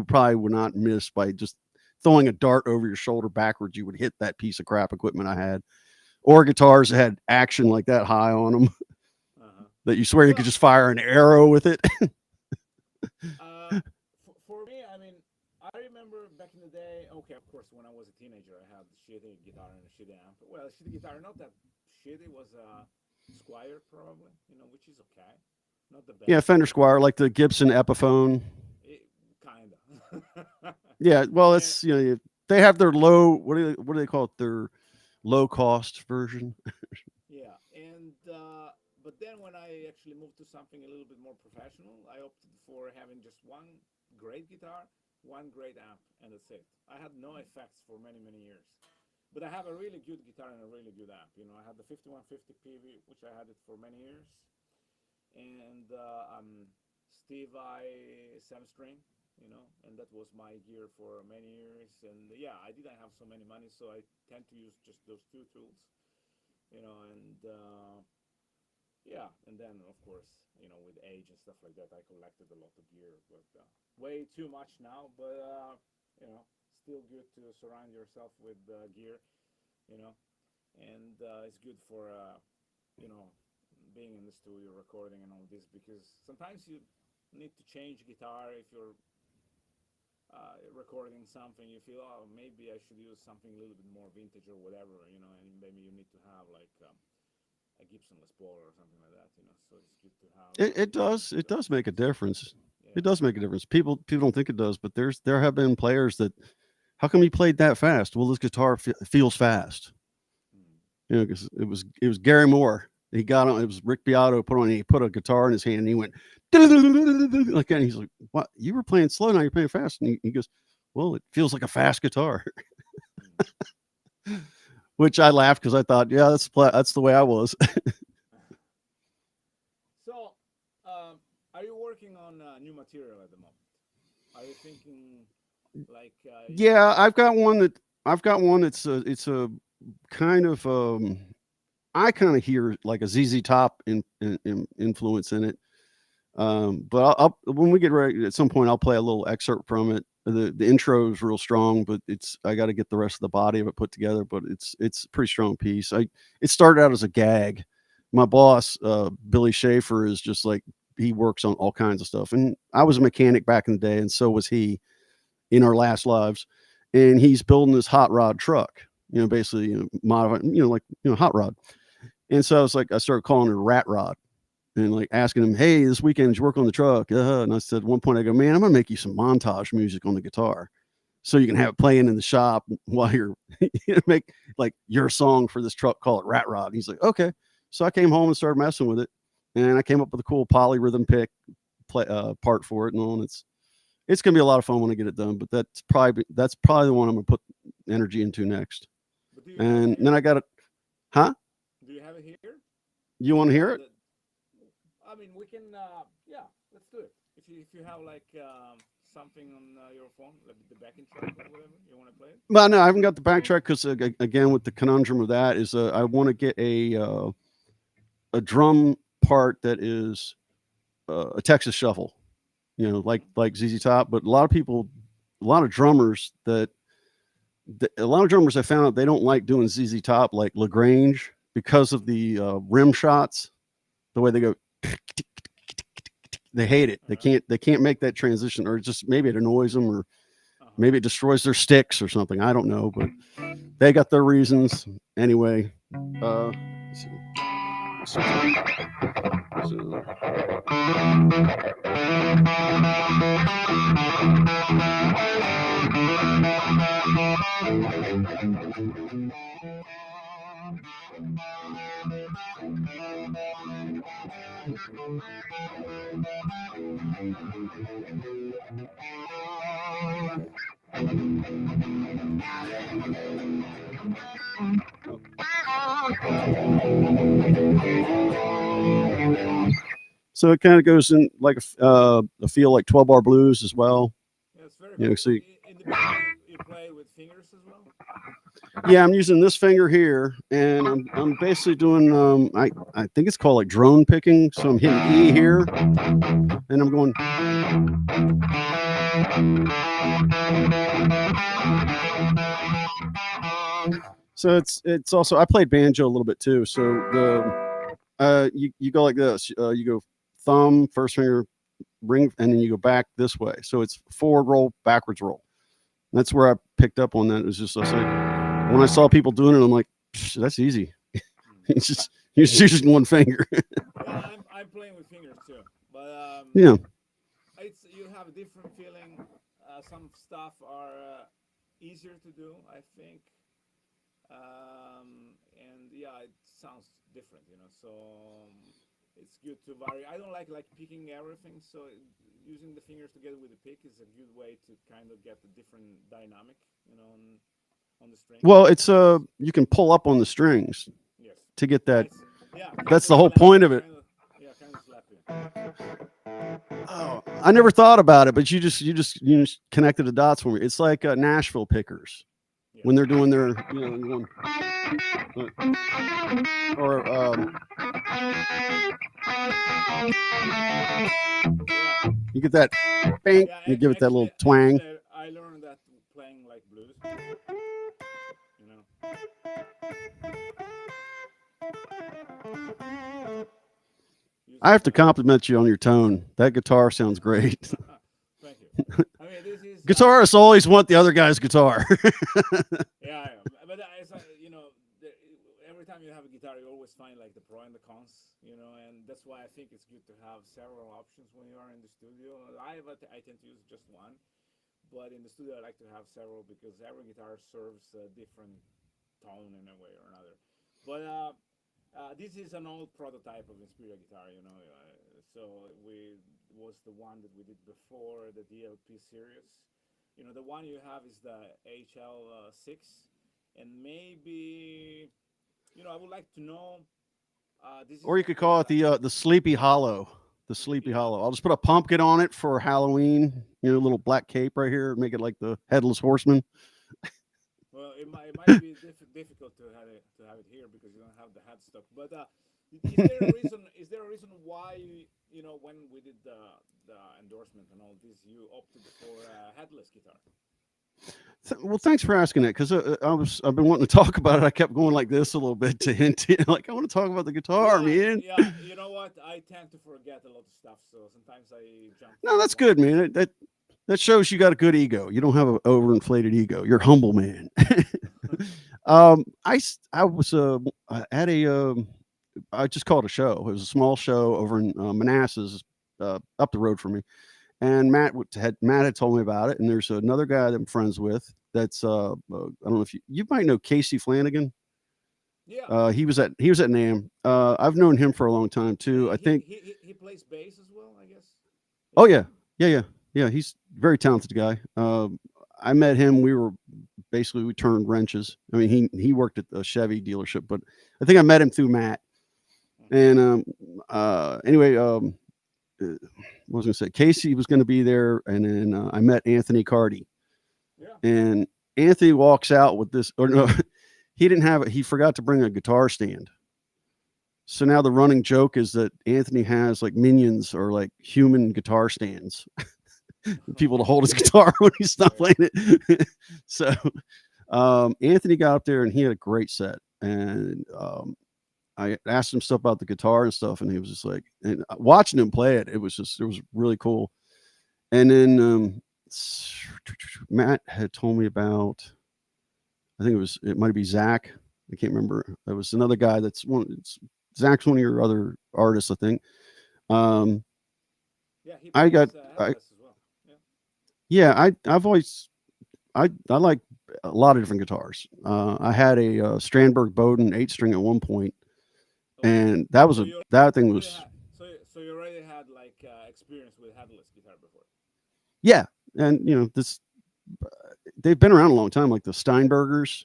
probably would not miss by just throwing a dart over your shoulder backwards. You would hit that piece of crap equipment I had, or guitars that had action like that high on them uh-huh. that you swear you could Well, just fire an arrow with it. for me, I mean, I remember back in the day. Okay, of course, when I was a teenager, I had the shitty guitar and a shitty amp. Well, a shitty guitar, not that shitty, was a Squire probably, which is okay, not the Yeah, best, Fender Squire, like the Gibson Epiphone. it, kinda. Yeah, well, and it's they have their low. What do they call it? Their low cost version. yeah, and but then when I actually moved to something a little bit more professional, I opted for having just one great guitar, one great amp, and that's it. I had no effects for many years. But I have a really good guitar and a really good amp. I had the 5150 PV, which I had it for many years, and Steve I 7 string, and that was my gear for many years. And yeah, I didn't have so many money, so I tend to use just those two tools, and yeah, and then of course, with age and stuff like that, I collected a lot of gear, but way too much now. But still good to surround yourself with gear, you know, and it's good for you know being in the studio recording and all this, because sometimes you need to change guitar if you're recording something. You feel, oh, maybe I should use something a little bit more vintage or whatever, and maybe you need to have like a Gibson Les Paul or something like that, so it's good to have It different does it does make a difference. It yeah. does make a difference. People don't think it does, but there have been players that, how come you played that fast? Well, this guitar feels fast. Mm. Because it was Gary Moore. He got on. It was Rick Beato put on. He put a guitar in his hand and he went like that. And he's like, "What? You were playing slow. Now you're playing fast." And he goes, "Well, it feels like a fast guitar," Mm. which I laughed because I thought, yeah, that's the way I was. So, are you working on new material at the moment? Are you thinking Like Yeah, I've got one that's it's a kind of I kind of hear like a ZZ Top influence in it. But when we get ready at some point, I'll play a little excerpt from it. The intro is real strong, but I got to get the rest of the body of it put together. But it's a pretty strong piece. It started out as a gag. My boss, Billy Schaefer, is just like he works on all kinds of stuff, and I was a mechanic back in the day, and so was he in our last lives. And he's building this hot rod truck, basically, modifying, like hot rod. And so I started calling it a rat rod and like asking him, "Hey, this weekend did you work on the truck?" And I said, at one point, I go, "Man, I'm gonna make you some montage music on the guitar, so you can have it playing in the shop while you're make like your song for this truck. Call it Rat Rod." And he's like, "Okay." So I came home and started messing with it, and I came up with a cool polyrhythm pick part for it and all. And it's gonna be a lot of fun when I get it done. But that's probably the one I'm gonna put energy into next. And then I got it. Huh? Do you have it here? You want to hear it? I mean, we can. Yeah, let's do it. If you have like something on your phone, like the backing track or whatever, you want to play it. Well, no, I haven't got the backtrack because again, with the conundrum of that is I want to get a drum part that is a Texas shuffle, like ZZ Top. But a lot of drummers I found out they don't like doing ZZ Top like Lagrange because of the rim shots, the way they go. They hate it. They can't make that transition, or just maybe it annoys them, or maybe it destroys their sticks or something. I don't know, but they got their reasons anyway. Let's see. So it kind of goes in like a feel like 12-bar blues as well. Yeah, it's very cool. So in the beginning, you play with fingers as well. Yeah, I'm using this finger here, and I'm basically doing I think it's called like drone picking. So I'm hitting E here, and I'm going. So it's also I played banjo a little bit too. So you go like this. You go thumb, first finger, ring, and then you go back this way. So it's forward roll, backwards roll. That's where I picked up on that. It was just like when I saw people doing it, I'm like, that's easy. It's just you're just using one finger. Yeah, I'm playing with fingers too, but yeah. You have a different feeling. Some stuff are easier to do, I think, and yeah, it sounds different, So it's good to vary. I don't like picking everything, so using the fingers together with the pick is a good way to kind of get the different dynamic, on the string. Well, it's you can pull up on the strings. Yes. To get that. Yeah. That's the whole point of it. Kind of slappy. Oh, I never thought about it, but you just connected the dots for me. It's like Nashville pickers when they're doing their, or you get that bang, you give it that little twang. I learned that playing like blues. I have to compliment you on your tone. That guitar sounds great. Thank you. I mean, this is guitarists always want the other guy's guitar. Yeah, but every time you have a guitar, you always find like the pro and the cons, and that's why I think it's good to have several options when you are in the studio. I tend to use just one, but in the studio I like to have several because every guitar serves a different tone in a way or another. But this is an old prototype of Inspiria guitar, so we was the one that we did before the DLP series. The one you have is the HL6, and maybe, I would like to know. Or you could call it the Sleepy Hollow. The Sleepy Hollow. I'll just put a pumpkin on it for Halloween. You know, a little black cape right here, make it like the headless horseman. Well, it might be difficult to have it here because you don't have the headstock. But is there a reason? Is there a reason why when we did the endorsement and all this, you opted for a headless guitar? Well, thanks for asking that, because I've been wanting to talk about it. I kept going like this a little bit to hint it, like I want to talk about the guitar, man. Yeah, you know what? I tend to forget a lot of stuff, so sometimes I jump. No, that's good, man. That shows you got a good ego. You don't have an overinflated ego. You're a humble man. I was at I just called a show. It was a small show over in Manassas, up the road from me. And Matt had told me about it. And there's another guy that I'm friends with. That's I don't know if you might know Casey Flanagan. Yeah. He was at NAMM. I've known him for a long time too. I think he plays bass as well, I guess. Oh yeah. He's a very talented guy. I met him. We turned wrenches. I mean, he worked at a Chevy dealership, but I think I met him through Matt. And anyway, what was I going to say? Casey was going to be there, and then I met Anthony Cardi. Yeah. And Anthony walks out with this, or no, he didn't have it. He forgot to bring a guitar stand. So now the running joke is that Anthony has like minions or like human guitar stands, people to hold his guitar when he's not playing it. So Anthony got up there and he had a great set, and I asked him stuff about the guitar and stuff, and he was just like, and watching him play it, it was really cool. And then Matt had told me about, I think it might be Zach. I can't remember. There was another guy Zach's one of your other artists, I think. Yeah, he plays as well. Yeah, I like a lot of different guitars. I had a Strandberg Bowden 8-string at one point. And that thing was. So you already had like experience with headless guitar before. Yeah, and they've been around a long time, like the Steinbergers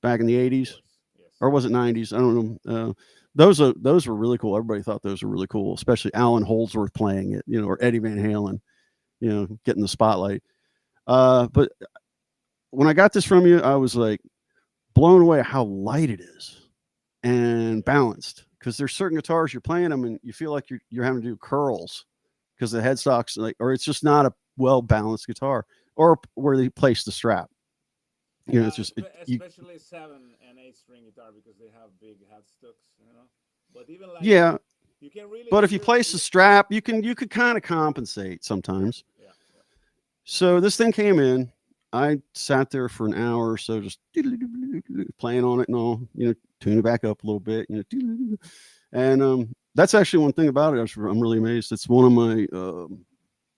back in the '80s, yes. Or was it '90s? I don't know. Those were really cool. Everybody thought those were really cool, especially Alan Holdsworth playing it, or Eddie Van Halen, getting the spotlight. But when I got this from you, I was like blown away how light it is and balanced, because there's certain guitars you're playing them and you feel like you're having to do curls because the headstock's or it's just not a well balanced guitar, or where they place the strap. It's just especially 7 and 8-string guitar, because they have big headstocks, But even like you can really. But if you place the strap, you could kind of compensate sometimes. Yeah. So this thing came in. I sat there for an hour or so, just playing on it and all, tune it back up a little bit, and that's actually one thing about it. I'm really amazed. It's one of my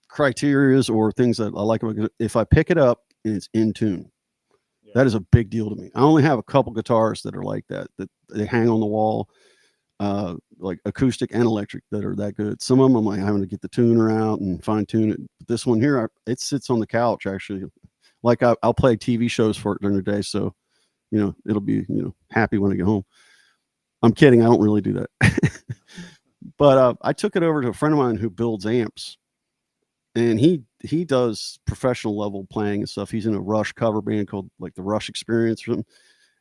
criterias or things that I like about it. If I pick it up and it's in tune, that is a big deal to me. I only have a couple guitars that are like that they hang on the wall, like acoustic and electric, that are that good. Some of them I'm like having to get the tuner out and fine tune it. But this one here, it sits on the couch actually. Like I'll play TV shows for it during the day, so it'll be happy when I get home. I'm kidding, I don't really do that. But I took it over to a friend of mine who builds amps, and he does professional level playing and stuff. He's in a Rush cover band called like the Rush Experience or something,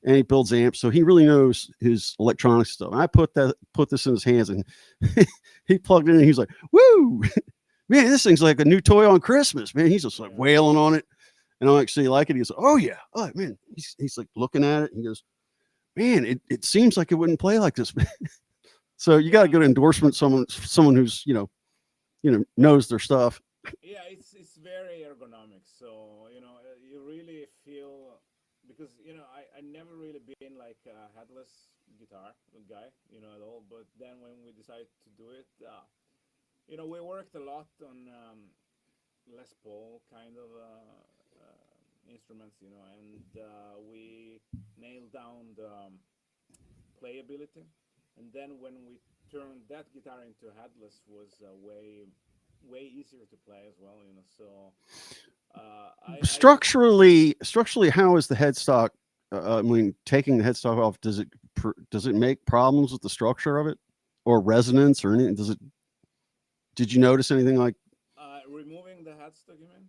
and he builds amps, so he really knows his electronic stuff. And I put this in his hands, and he plugged it in, and he's like, "Woo, man, this thing's like a new toy on Christmas, man." He's just like wailing on it. And I'm like, "So you like it?" He's like, "Oh yeah, oh man." He's like looking at it, and he goes, "Man, it seems like it wouldn't play like this." So you got a good endorsement, someone who's knows their stuff. Yeah, it's very ergonomic. So you really feel, because I never really been like a headless guitar guy, at all. But then when we decided to do it, we worked a lot on Les Paul kind of instruments, and we nailed down the playability. And then when we turned that guitar into headless, was way easier to play as well, So structurally, how is the headstock? I mean, taking the headstock off, does it make problems with the structure of it, or resonance, or anything? Does it? Did you notice anything like? Removing the headstock, you mean?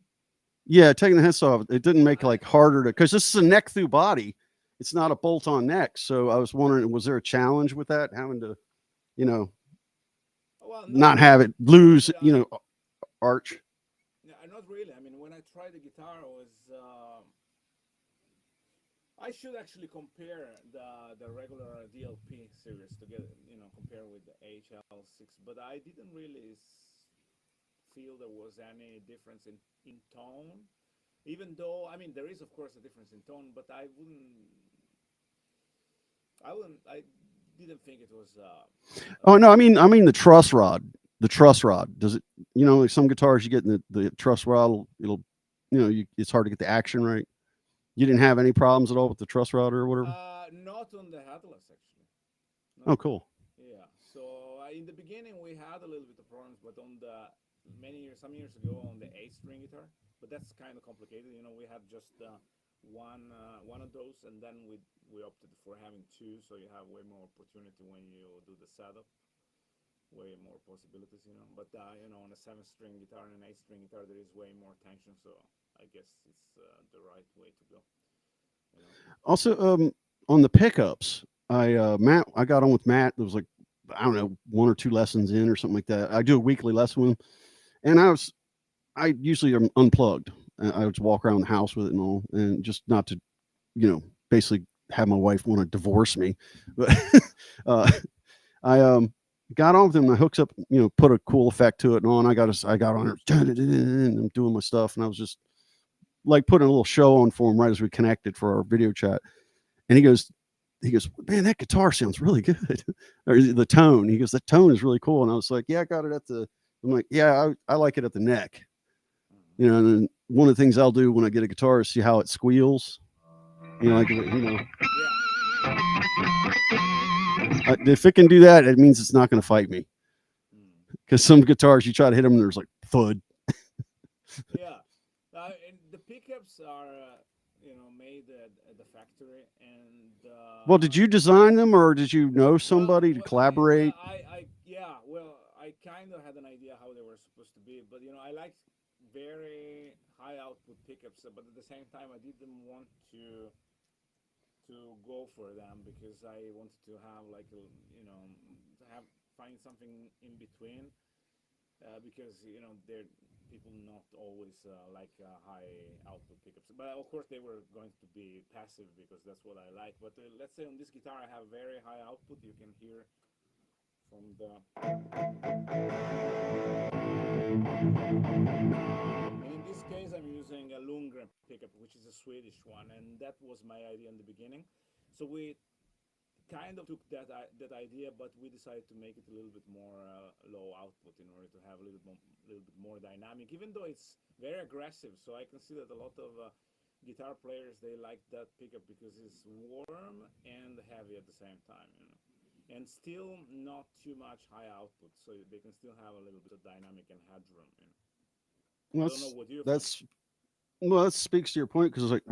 Yeah, taking the headstock off, it didn't make I like harder to because this is a neck through body. It's not a bolt on neck. So I was wondering, was there a challenge with that, having to, you know, well, not not have really. it Not lose, really. arch? Yeah, not really. I mean, when I tried the guitar, I was I should actually compare the regular DLP series together, compare with the HL6, but I didn't really feel there was any difference in tone. Even though, I mean, there is of course a difference in tone, but I didn't think it was Oh a no, big I mean difference. the truss rod. The truss rod. Does it? Like some guitars, you get in the truss rod. It'll it's hard to get the action right. You didn't have any problems at all with the truss rod or whatever. Not on the headless actually. Not Oh, on the cool. Yeah. So in the beginning we had a little bit of problems, but on the some years ago on the eight-string guitar, but that's kind of complicated. We had just one of those, and then we opted for having two, so you have way more opportunity when you do the setup, way more possibilities. But on a seven-string guitar and an eight-string guitar, there is way more tension, so I guess it's the right way to go. You know. Also, on the pickups, I got on with Matt. There was like, I don't know, one or two lessons in or something like that. I do a weekly lesson with him, and I usually am unplugged. I would just walk around the house with it and all, and just not to, basically have my wife want to divorce me. But uh, I got on with him. I hooked up, put a cool effect to it and all. And I got on her, and I'm doing my stuff, and I was just like putting a little show on for him right as we connected for our video chat. And he goes, man, that guitar sounds really good. Or the tone. He goes, the tone is really cool. And I was like, yeah, I got it at the. I'm like, yeah, I like it at the neck. And then one of the things I'll do when I get a guitar is see how it squeals. Like Yeah. if it can do that, it means it's not going to fight me. Mm. Because some guitars, you try to hit them, and there's like thud. Yeah. And the pickups are, made at the factory, and Well, did you design them, or did you know somebody to I mean, collaborate? yeah, well, I kind of had an idea how they were supposed to be, but I like very high output pickups, but at the same time, I didn't want to go for them because I wanted to have like to have find something in between because they're people not always like high output pickups, but of course they were going to be passive because that's what I like. But let's say on this guitar I have very high output. You can hear from the and in this case I'm using a Lundgren pickup, which is a Swedish one, and that was my idea in the beginning. So we kind of took that idea, but we decided to make it a little bit more low output in order to have a little bit more dynamic. Even though it's very aggressive, so I can see that a lot of guitar players they like that pickup because it's warm and heavy at the same time, and still not too much high output, so they can still have a little bit of dynamic and headroom. I Well, don't know what you think. that's well, that speaks to your point because it's like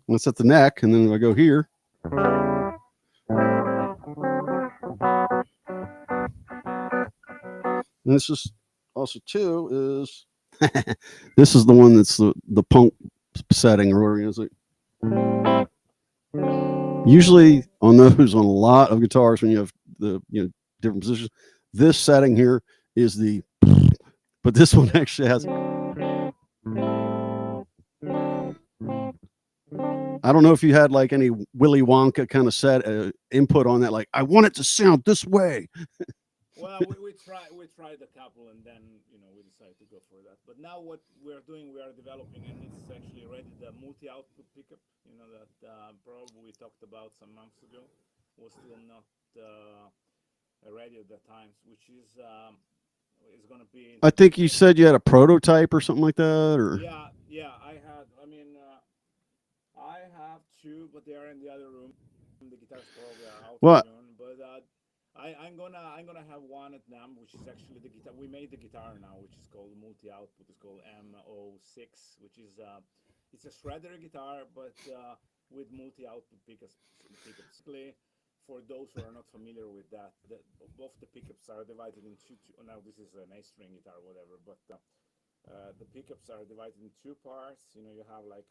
let's at the neck, and then if I go here, and this is also too is this is the one that's the punk setting or whatever. It's like usually on those on a lot of guitars when you have the different positions, this setting here is the, but this one Yeah. actually has. I don't know if you had like any Willy Wonka kind of set input on that. Like I want it to sound this way. Well, we tried a couple, and then we decided to go for that. But now what we're doing, we are developing, and it's actually ready. The multi-output pickup, that probably we talked about some months ago, was still not ready at that time, which is gonna be I introduced think you next. said you had a prototype or something like that, or Yeah, yeah. I mean, I have two, but they are in the other room. The guitars probably are out what? soon, but I'm gonna have one at NAM, which is actually the guitar. We made the guitar now, which is called multi-output. It's called M06, which is it's a shredder guitar, but with multi-output pickups. For those who are not familiar with that, both the pickups are divided into two. Now this is an A string guitar, whatever, but the pickups are divided in two parts. You know, you have like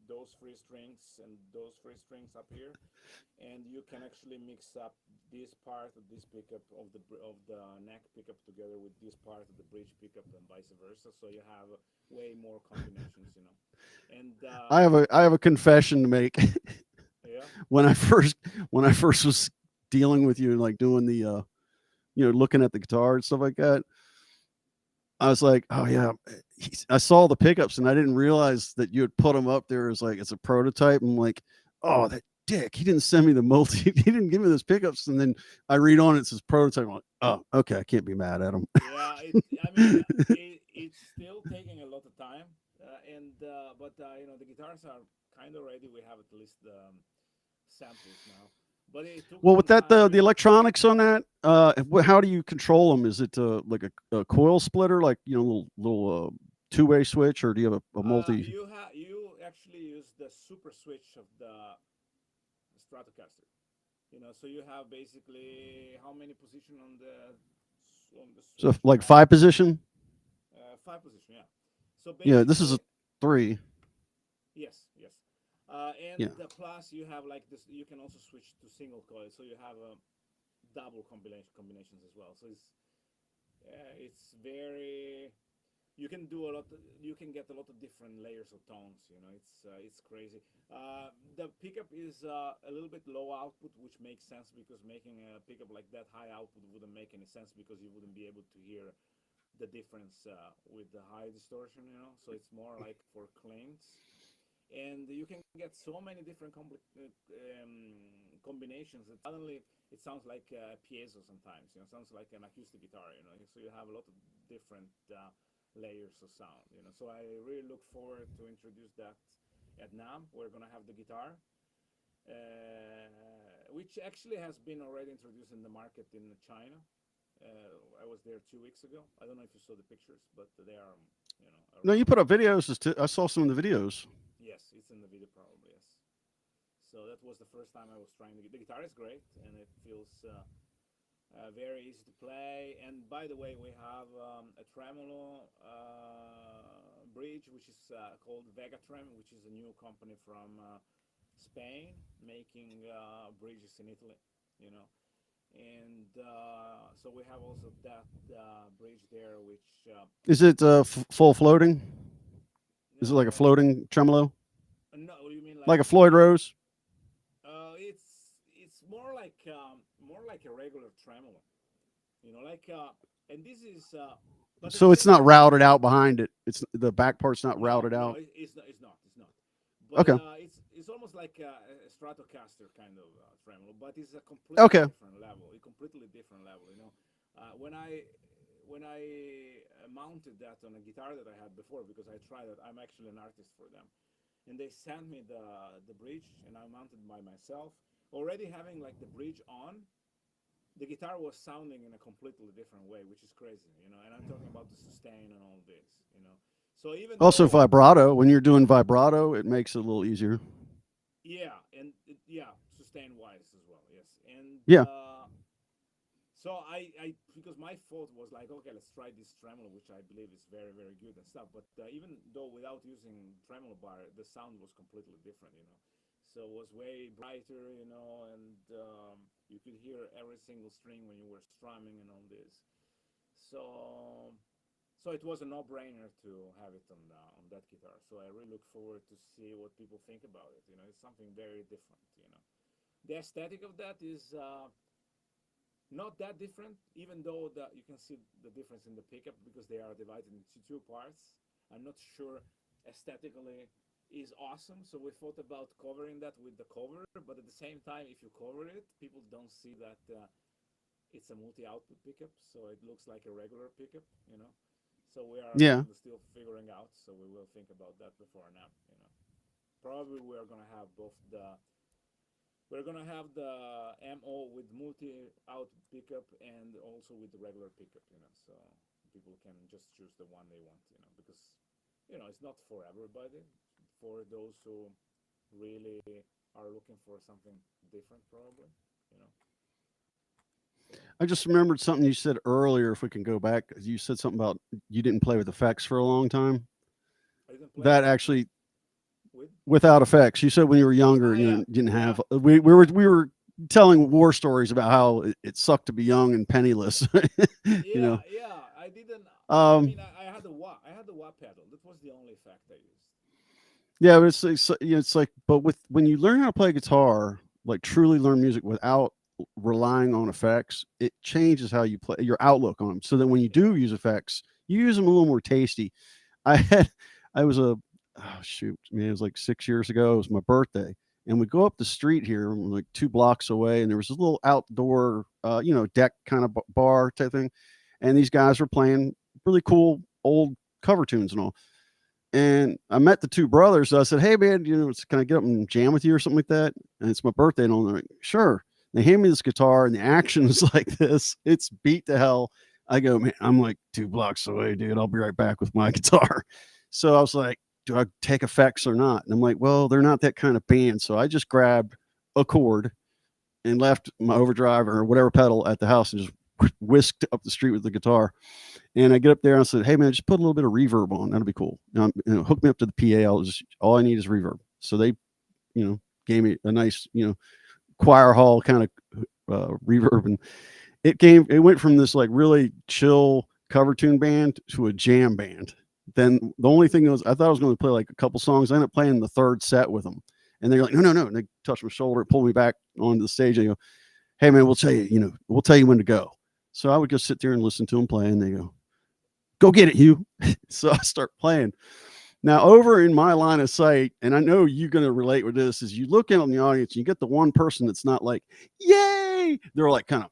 those three strings and those three strings up here, and you can actually mix up this part of this pickup of the neck pickup together with this part of the bridge pickup and vice versa. So you have way more combinations, you know. And I have a confession to make. yeah, when I first was dealing with you and like doing the looking at the guitar and stuff like that, I was like, oh yeah, I saw the pickups and I didn't realize that you had put them up there as like it's a prototype. I'm like, oh, that dick, he didn't send me the multi, he didn't give me those pickups. And then I read on it says prototype. I'm like, oh, okay, I can't be mad at him. yeah. I mean, it's still taking a lot of time, but you know, the guitars are kind of ready. We have at least samples now, but it took Well, some with that time, the you know. electronics on that, how do you control them? Is it like a coil splitter, like little two-way switch, or do you have a multi? You actually use the super switch of the Stratocaster. You know, so you have basically how many position on the So switch? You like have five position? five position, yeah. So Yeah, this is a basically, three. yes, yes. Yeah. And the plus you have like this. You can also switch to single coil, so you have double combinations as well. So it's very, you can do a lot. You can get a lot of different layers of tones. You know, it's crazy. The pickup is a little bit low output, which makes sense because making a pickup like that high output wouldn't make any sense because you wouldn't be able to hear the difference with the high distortion. You know, so it's more like for cleans, and you can get so many different combinations that suddenly it sounds like piezo sometimes. You know, sounds like an acoustic guitar. You know, so you have a lot of different layers of sound. You know, so I really look forward to introduce that at NAM. We're gonna have the guitar, which actually has been already introduced in the market in China. I was there 2 weeks ago. I don't know if you saw the pictures, but they are, you know, No, you around. put up videos. I saw some of the videos. Yes, it's in the video probably. Yes. So that was the first time I was trying to get the guitar. Is great and it feels very easy to play. And by the way, we have a tremolo bridge, which is called Vegatrem, which is a new company from Spain making bridges in Italy. You know, and so we have also that bridge there, which Is it full floating? Is it like a uh, floating tremolo, no, you mean like like a Floyd Rose? it's more like a regular tremolo, you know, like and this is but at the So it's same not time routed out behind it. It's the back part's not no, routed out. it's not, but Okay. it's almost like a Stratocaster kind of tremolo, but it's a completely Okay. different level, a completely different level, you know. When I mounted that on a guitar that I had before, because I tried it, I'm actually an artist for them, and they sent me the bridge, and I mounted by myself. Already having like the bridge on, the guitar was sounding in a completely different way, which is crazy, you know. And I'm talking about the sustain and all this, you know. So even Also though, vibrato. When you're doing vibrato, it makes it a little easier. yeah, and yeah, sustain wise as well, yes. And Yeah. so I because my thought was like, okay, let's try this tremolo, which I believe is very, very good and stuff. But even though without using tremolo bar, the sound was completely different, you know. So it was way brighter, you know, and you could hear every single string when you were strumming and all this. So so it was a no-brainer to have it on that guitar. So I really look forward to see what people think about it. You know, it's something very different. You know, the aesthetic of that is not that different, even though you can see the difference in the pickup because they are divided into two parts. I'm not sure aesthetically is awesome, so we thought about covering that with the cover, but at the same time, if you cover it, people don't see that it's a multi-output pickup, so it looks like a regular pickup, you know. So we are Yeah. still figuring out, so we will think about that before now, you know. Probably we are gonna have both the we're gonna have the MO with multi-out pickup and also with the regular pickup, you know, so people can just choose the one they want, you know, because you know it's not for everybody. For those who really are looking for something different, probably. You know. So I just remembered something you said earlier. If we can go back, you said something about you didn't play with effects for a long time. I didn't play That actually with. without effects. You said when you were younger, Yeah, didn't yeah, have. We were telling war stories about how it sucked to be young and penniless. you yeah, know. yeah. I didn't. I Um, mean, I had the wah. I had the wah pedal. That was the only effect I used. yeah, but it's like, but with when you learn how to play guitar, like truly learn music without relying on effects, it changes how you play your outlook on them. So that when you Yeah. do use effects, you use them a little more tasty. I had, I was a, oh shoot, man, it was like 6 years ago. It was my birthday, and we go up the street here, like 2 blocks away, and there was a little outdoor, deck kind of bar type thing, and these guys were playing really cool old cover tunes and all. And I met the two brothers. So I said, "Hey, man, can I get up and jam with you or something like that?" And it's my birthday, and all. They're like, "Sure." They hand me this guitar, and the action is like this. It's beat to hell. I go, man, I'm like 2 blocks away, dude. I'll be right back with my guitar. So I was like, do I take effects or not? And I'm like, well, they're not that kind of band. So I just grabbed a chord and left my overdrive or whatever pedal at the house and just whisked up the street with the guitar. And I get up there and I said, "Hey man, just put a little bit of reverb on. That'll be cool. Hook me up to the PA. All I need is reverb." So they, gave me a nice, choir hall kind of reverb, and it went from this like really chill cover tune band to a jam band. Then the only thing was I thought I was going to play like a couple songs. I ended up playing the third set with them, and they're like, "No, no, no!" And they touch my shoulder, pull me back onto the stage, and they go, "Hey man, we'll tell you when to go." So I would just sit there and listen to them play, and they go get it, Hugh. So I start playing. Now, over in my line of sight, and I know you're going to relate with this, is you look in on the audience, and you get the one person that's not like, yay. They're like kind of,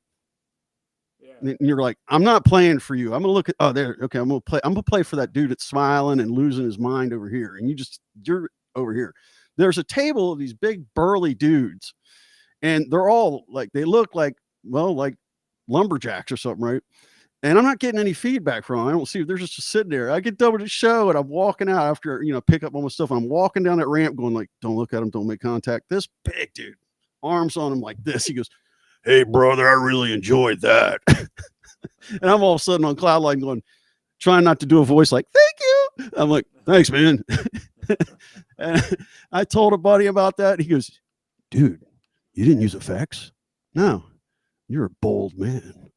Yeah. and you're like, I'm not playing for you. I'm going to look at, oh, there. Okay. I'm going to play for that dude that's smiling and losing his mind over here. And you're over here. There's a table of these big burly dudes, and they're all like, they look like, well, like lumberjacks or something, right? And I'm not getting any feedback from them. I don't see. They're just sitting there. I get done with the show, and I'm walking out after pick up all my stuff. And I'm walking down that ramp, going like, "Don't look at him. Don't make contact." This big dude, arms on him like this. He goes, "Hey, brother, I really enjoyed that." And I'm all of a sudden on cloud line, going, trying not to do a voice like, "Thank you." I'm like, "Thanks, man." And I told a buddy about that. He goes, "Dude, you didn't use effects? No, you're a bold man."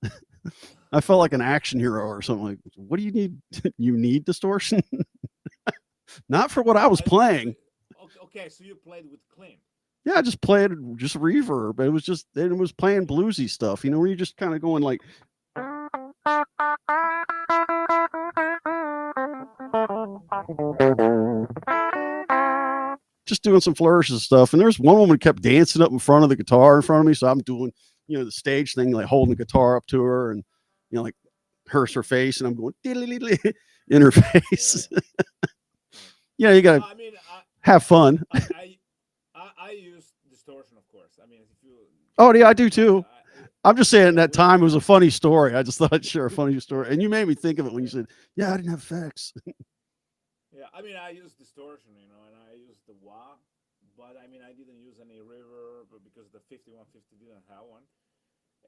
I felt like an action hero or something. Like, what do you need? You need distortion? Not for what I was playing. Okay, so you played with clean. Yeah, I just played just reverb. It was playing bluesy stuff, where you just kind of going like, just doing some flourishes and stuff. And there's one woman kept dancing up in front of the guitar in front of me. So I'm doing, the stage thing, like holding the guitar up to her and, like her face. And I'm going in her face. Yeah. You got to I mean, have fun. I use distortion, of course. I mean, if you. Oh, yeah, I do too. I'm just saying that time it was a a funny story. I just thought I'd share a funny story. And you made me think of it when you said, "Yeah, I didn't have effects." Yeah, I mean, I use distortion, and I use the wah, but I mean, I didn't use any reverb because the 5150 didn't have one,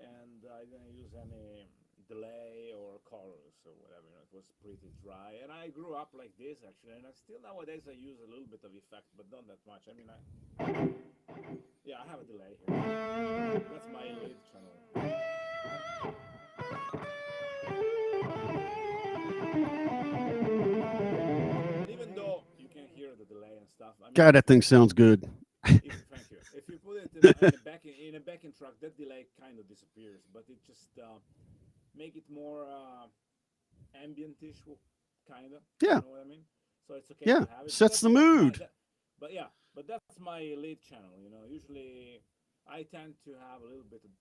and I didn't use any delay or chorus or whatever. It was pretty dry, and I grew up like this actually, and I still nowadays I use a little bit of effect, but not that much. I mean, I have a delay here. That's my lead channel. And even though you can hear the delay and stuff, I mean, God, that thing sounds good. thank you. If you put it in a backing track, that delay kind of disappears, but it just make it more ambient-ish, kind of. Yeah. You know what I mean? So it's okay Yeah. to have it. Sets the mood. But that's my lead channel. Usually I tend to have a little bit of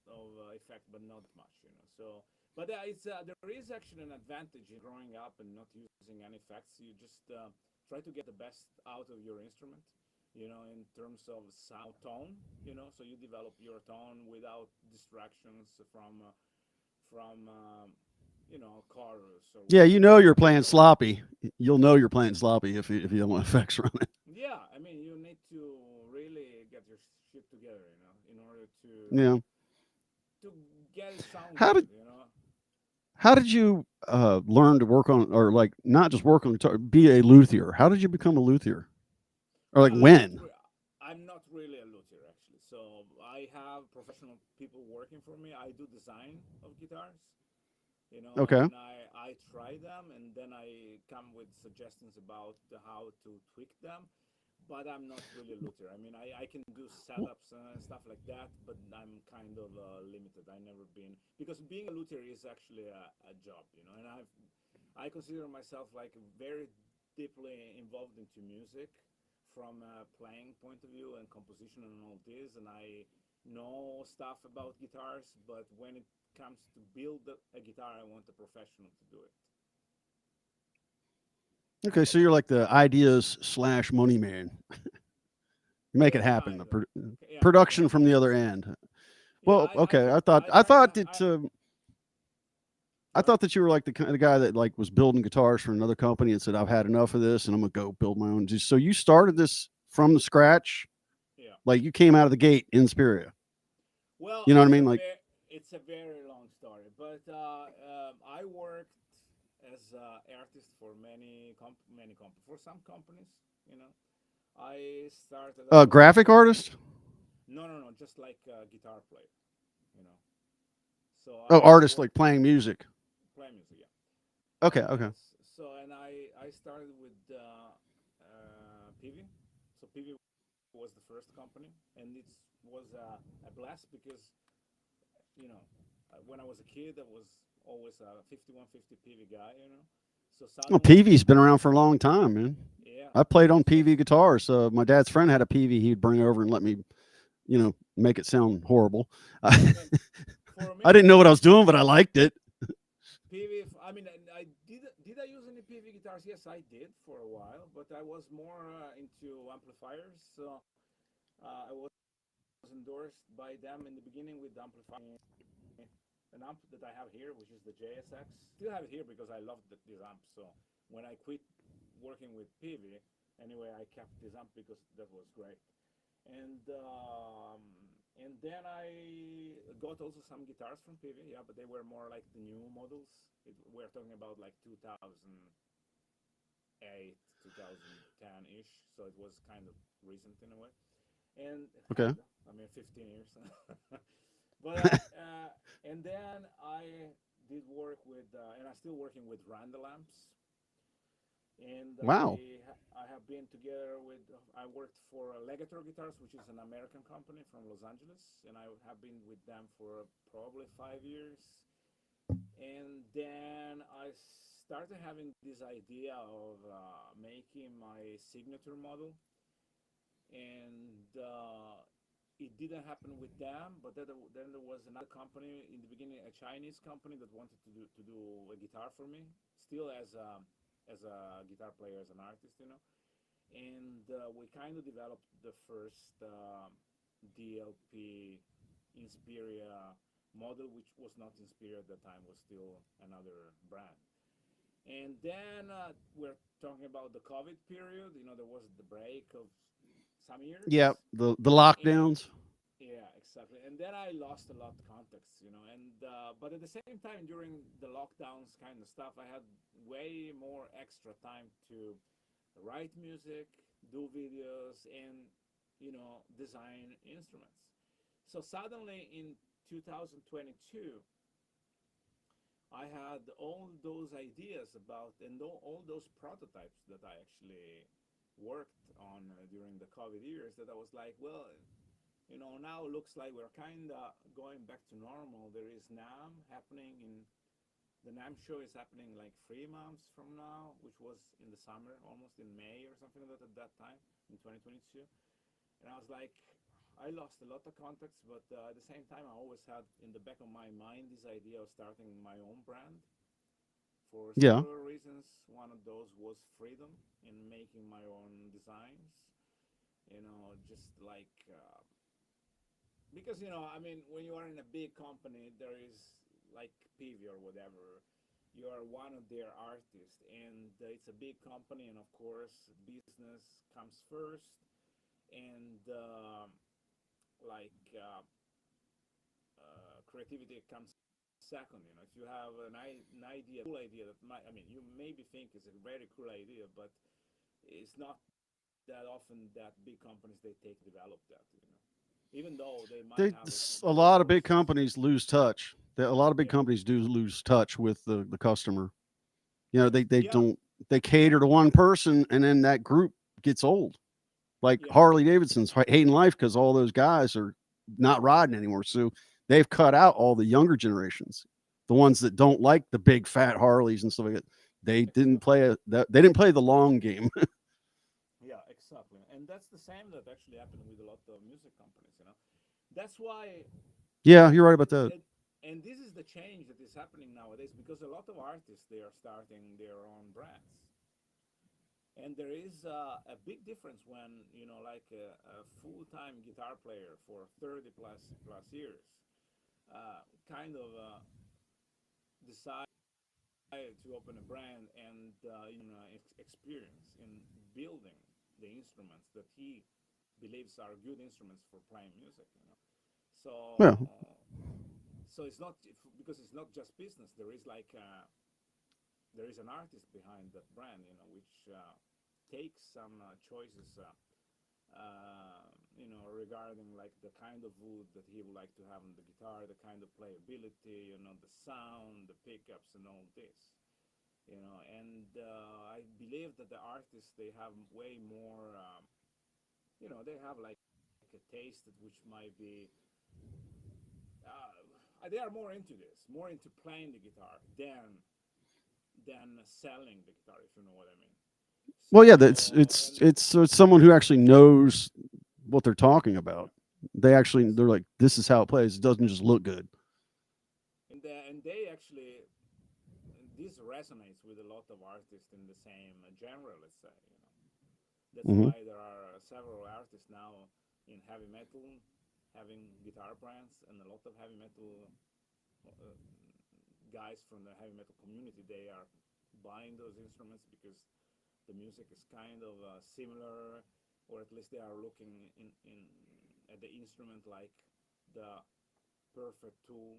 effect, but not much. So. But there is actually an advantage in growing up and not using any effects. You just try to get the best out of your instrument, in terms of sound tone, so you develop your tone without distractions from chorus or Yeah, whatever. you're playing sloppy. You'll know you're playing sloppy if you don't want effects running. Yeah, I mean, you need to really Yeah. to get it sound How good, did you know. how did you learn to work on, or like not just work on guitar, be a luthier? How did you become a luthier? Or like Well, when? I'm not really a luthier actually. So I have professional people working for me. I do design of guitars, you know, Okay. and I try them, and then I come with suggestions about how to tweak them. But I'm not really a luthier. I mean, I can do setups and stuff like that, but I'm kind of limited. I never been, because being a luthier is actually a job, you know, and I consider myself like very deeply involved into music from a playing point of view and composition and all this, and I know stuff about guitars, but when it comes to build a guitar, I want a professional to do it. Okay, so you're like the ideas slash money man. You make it Yeah, happen. kind The of. Yeah, production yeah, from the other end. yeah. Well, okay. I try to. I Sorry. thought that you were like the kind of guy that like was building guitars for another company and said, "I've had enough of this, and I'm gonna go build my own." So you started this from the scratch, Yeah. like you came out of the gate in Inspiria. Well, You know what I mean? Like, it's a very long story, but I worked as an artist for for some companies. You know, I started out as graphic artist. no, just like a guitar player. You know, so Oh, I artist worked like playing music. play music. Yeah. Okay, okay. So and I started with PV. So PV was the first company, and it was a blast because when I was a kid, I was always a 5150 PV guy. You know, so Well, suddenly, PV's been around for a long time, man. yeah, I played on it's just PV guitars. My dad's friend had a PV he'd bring over and let me, make it sound horrible. I I mean, for me, didn't know what I was doing, but I liked it. PV. I mean, I did I use any PV guitars? Yes, I did for a while, but I was more into amplifiers. So I was endorsed by them in the beginning with the amplifier, an amp that I have here, which is the JSX. Still have it here because I loved this amp. So when I quit working with PV, anyway, I kept this amp because that was great. And um, and then I got also some guitars from PV, yeah, but they were more like the new models. We're talking about like 2008, 2010 ish. So it was kind of recent in a way, and Okay. kind of, I mean, 15 years. But and then I did work with, and I'm still working with Randall amps. And Wow. I have been together with, I worked for Legator Guitars, which is an American company from Los Angeles, and I have been with them for probably 5 years. And then I started having this idea of making my signature model, and it didn't happen with them. But then there was another company in the beginning, a Chinese company that wanted to do a guitar for me, still as a guitar player, as an artist, you know. And we kind of developed the first DLP Inspiria model, which was not Inspiria at the time, was still another brand. And then we're talking about the COVID period. You know, there was the break of some Yeah. years, The and lockdowns. yeah, exactly. And then I lost a lot of contacts, you know. And but at the same time, during the lockdowns kind of stuff, I had way more extra time to write music, do videos, and design instruments. So suddenly in 2022, I had all those ideas about and all those prototypes that I actually worked on during the COVID years. That I was like, well, now it looks like we're kind of going back to normal. There is NAM happening in the NAM show is happening like 3 months from now, which was in the summer, almost in May or something like that at that time in 2022. And I was like, I lost a lot of contacts, but at the same time, I always had in the back of my mind this idea of starting my own brand for Yeah. several reasons. One of those was freedom in making my own designs. Just like because I mean, when you are in a big company, there is like PV or whatever. You are one of their artists, and it's a big company, and of course, business comes first. And like creativity comes second. You know, if you have an idea, cool idea that might, I mean, you maybe think is a very cool idea, but it's not that often that big companies they take develop that. You know, even though they might have A the lot of big resources. companies lose touch. A lot of big Yeah, companies do lose touch with the customer. You know, they yeah, don't, they cater to one person, and then that group gets old. Like yeah, Harley Davidson's hating life because all those guys are not riding anymore. So they've cut out all the younger generations, the ones that don't like the big fat Harleys and stuff like that. They didn't exactly. play they didn't play the long game. Yeah, exactly. And that's the same that actually happened with a lot of music companies. You know, that's why Yeah, you're right about that. and this is the change that is happening nowadays because a lot of artists they are starting their own brands, and there is a big difference when like a full-time guitar player for 30 plus years kind of decide to open a brand and experience in building the instruments that he believes are good instruments for playing music. Yeah. So it's not because it's not just business. There is like there is an artist behind that brand, which takes some choices, regarding like the kind of wood that he would like to have on the guitar, the kind of playability, the sound, the pickups, and all this. And I believe that the artists they have way more, they have like a taste which might be they are more into this, more into playing the guitar than selling the guitar, if you know what I mean. Well, yeah, So and so it's someone who actually knows what they're talking yeah, about. They're exactly. like, this is how it plays. It doesn't just look good. And they actually this resonates with a lot of artists in the same genre. Let's say, that's Hmm. why there are several artists now in heavy metal having guitar brands, and a lot of heavy metal uh, guys from the heavy metal community they are buying those instruments because the music is kind of similar, or at least they are looking in at the instrument like the perfect tool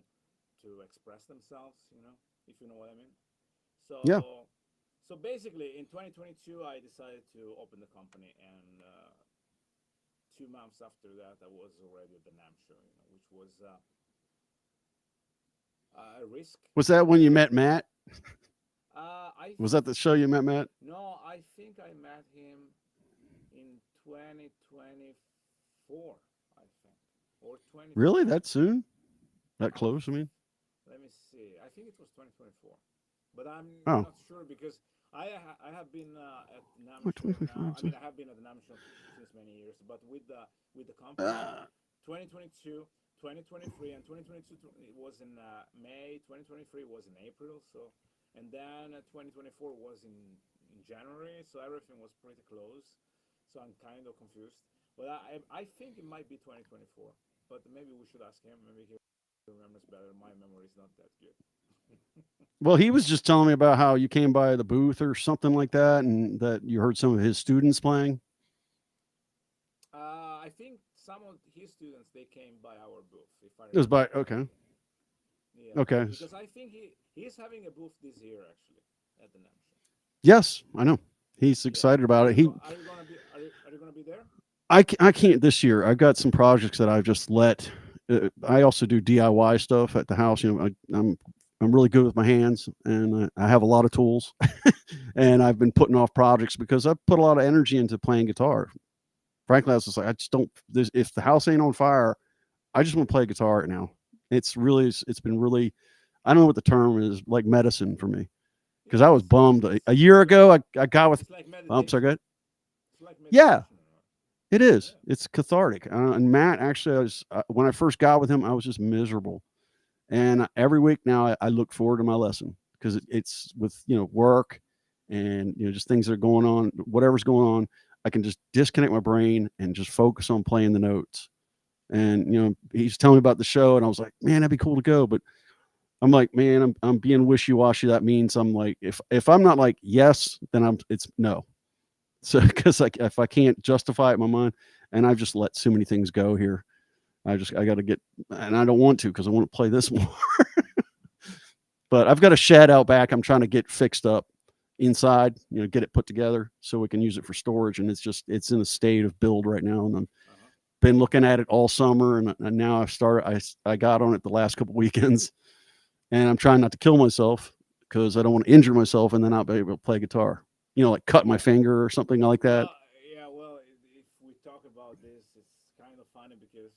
to express themselves. If you know what I mean. Yeah. So basically, in 2022, I decided to open the company, and 2 months after that, I was already at the NAM show, which was a risk. Was that when you met Matt? I Was that the show you met Matt? No, I think I met him in 2024, I think, or Really? 2020. That soon? That I close? I mean, Let me see. I think it was 2024, but I'm oh, not sure because I have been at NAM oh, show now. 2025. I mean, I have been at the NAM show since many years, but with the company, 2022, 2023, and 2022 it was in May. 2023 was in April. So, and then 2024 was in January. So everything was pretty close. So I'm kind of confused. But I think it might be 2024. But maybe we should ask him. Maybe he remembers better. My memory is not that good. Well, he was just telling me about how you came by the booth or something like that, and that you heard some of his students playing. I think some of his students they came by our booth, if I It was remember by okay, correctly. Yeah, okay. because I think he's having a booth this year actually at the NAM show. Yes, I know. He's Yeah, excited about it. are you gonna be are you gonna be there? I can't this year. I've got some projects that I've just let. I also do DIY stuff at the house. I'm really good with my hands, and I have a lot of tools. And I've been putting off projects because I've put a lot of energy into playing guitar. Frankly, I was just like, I just don't. If the house ain't on fire, I just want to play guitar right now. It's been really. I don't know what the term is, like medicine for me, because I Yeah, was bummed a year ago. I got with. it's like Oh, sorry, meditation. good. It's like Yeah, meditation. it is. Yeah, It's cathartic. And Matt, actually, when I first got with him, I was just miserable. And every week now, I look forward to my lesson because it's with work and just things that are going on, whatever's going on. I can just disconnect my brain and just focus on playing the notes. And he's telling me about the show, and I was like, man, that'd be cool to go. But I'm like, man, I'm being wishy washy. That means I'm like, if I'm not like yes, then it's no. So because like if I can't justify it in my mind, and I've just let so many things go here, I got to get, and I don't want to because I want to play this more. But I've got a shed out back. I'm trying to get fixed up inside, get it put together so we can use it for storage. And it's in a state of build right now. And I've been looking at it all summer, and now I got on it the last couple weekends, and I'm trying not to kill myself because I don't want to injure myself and then not be able to play guitar, like cut my finger or something like that. Yeah, well, if we talk about this, it's kind of funny because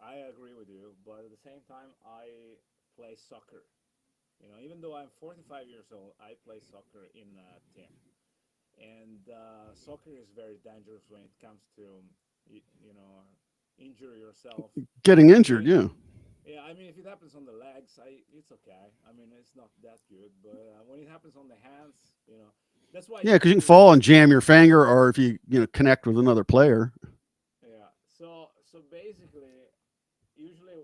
I agree with you, but at the same time, I play soccer. Even though I'm 45 years old, I play soccer in a team, and soccer is very dangerous when it comes to injure yourself. Getting I injured, mean, yeah. yeah, I mean, if it happens on the legs, it's okay. I mean, it's not that good, but when it happens on the hands, that's why. Yeah, because you can fall and jam your finger, or if you connect with another player. Yeah. So basically, usually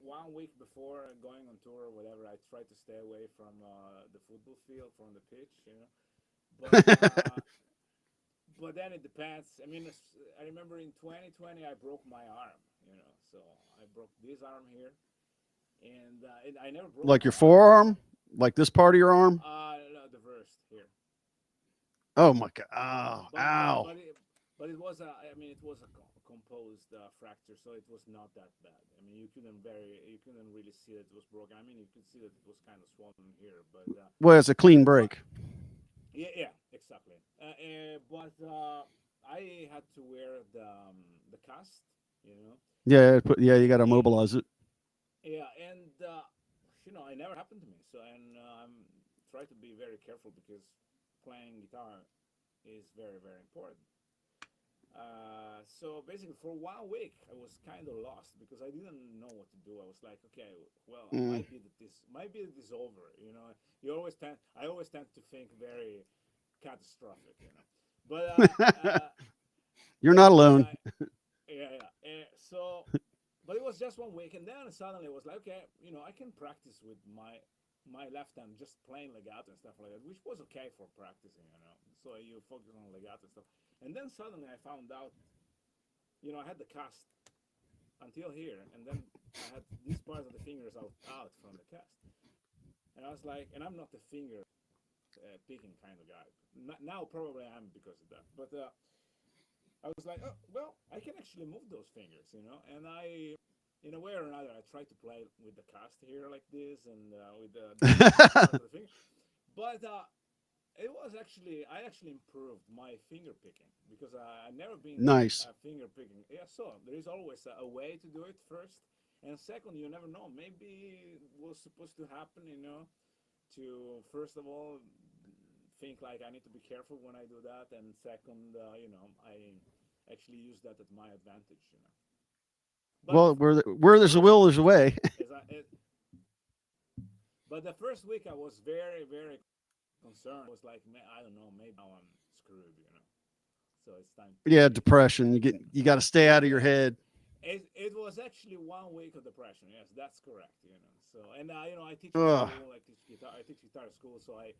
1 week before going on tour or whatever, I try to stay away from the football field, from the pitch, But but then it depends. I mean, I remember in 2020 I broke my arm, so I broke this arm here, and I never broke Like my your arm before. forearm, like this part of your arm. No, the first here. Oh my god! Oh, But but ow! but it, but it was I mean, it was a composed fracture, so it was not that bad. I mean, you couldn't really see that it was broken. I mean, you could see that it was kind of swollen here, but Well, it's a clean but break. yeah, exactly. But I had to wear the cast, you know, Yeah, you got to and mobilize it. yeah, and it never happened to me. So and I'm try to be very careful because playing guitar is very very important. So basically, for 1 week, I was kind of lost because I didn't know what to do. I was like, okay, well, Mm. might be that this over. I always tend to think very catastrophic. But You're not but alone. yeah, yeah. But it was just 1 week, and then suddenly it was like, okay, I can practice with my left hand, just playing legato and stuff like that, which was okay for practicing. So you focus on legato and stuff, and then suddenly I found out, I had the cast until here, and then I had these parts of the fingers out from the cast, and I was like, and I'm not the finger picking kind of guy. Now probably I am because of that, but I was like, oh well, I can actually move those fingers, and in a way or another, I try to play with the cast here like this, and with the part of the finger, but I actually improved my finger picking because I never been good Nice. at finger picking. Yeah, so there is always a way to do it first, and second, you never know. Maybe it was supposed to happen, to first of all think like I need to be careful when I do that, and second, I actually use that at my advantage. But Well, where the there's a first will, there's a way. is I, it, but the first week I was very very concerned. I was like, man, I don't know, maybe now I'm screwed. So it's time to Yeah, take it easy. depression. You got to stay out of your Yeah, head. it was actually 1 week of depression. Yes, that's correct. So and I teach in Ugh. school. I teach guitar at school. So I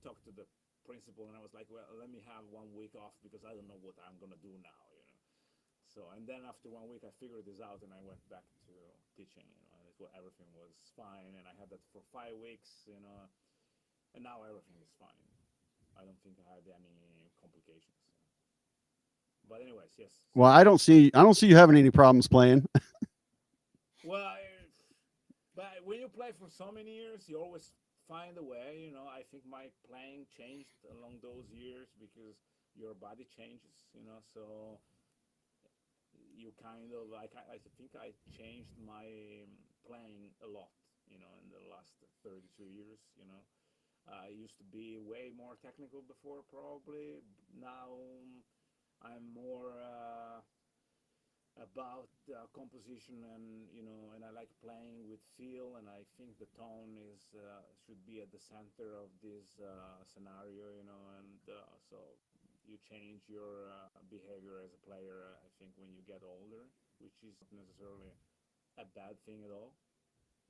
talked to the principal and I was like, well, let me have 1 week off because I don't know what I'm gonna do now. So and then after 1 week, I figured this out and I went back to teaching. Everything was fine, and I had that for 5 weeks. And now everything is fine. I don't think I had any complications. But anyways, yes. Well, So I don't see you having any problems playing. well, but when you play for so many years, you always find a way. I think my playing changed along those years because your body changes. So you kind of I think I changed my playing a lot. In the last 32 years. I used to be way more technical before, probably. Now I'm more about composition, and I like playing with feel, and I think the tone should be at the center of this scenario. And so you change your behavior as a player. I think when you get older, which is not necessarily a bad thing at all.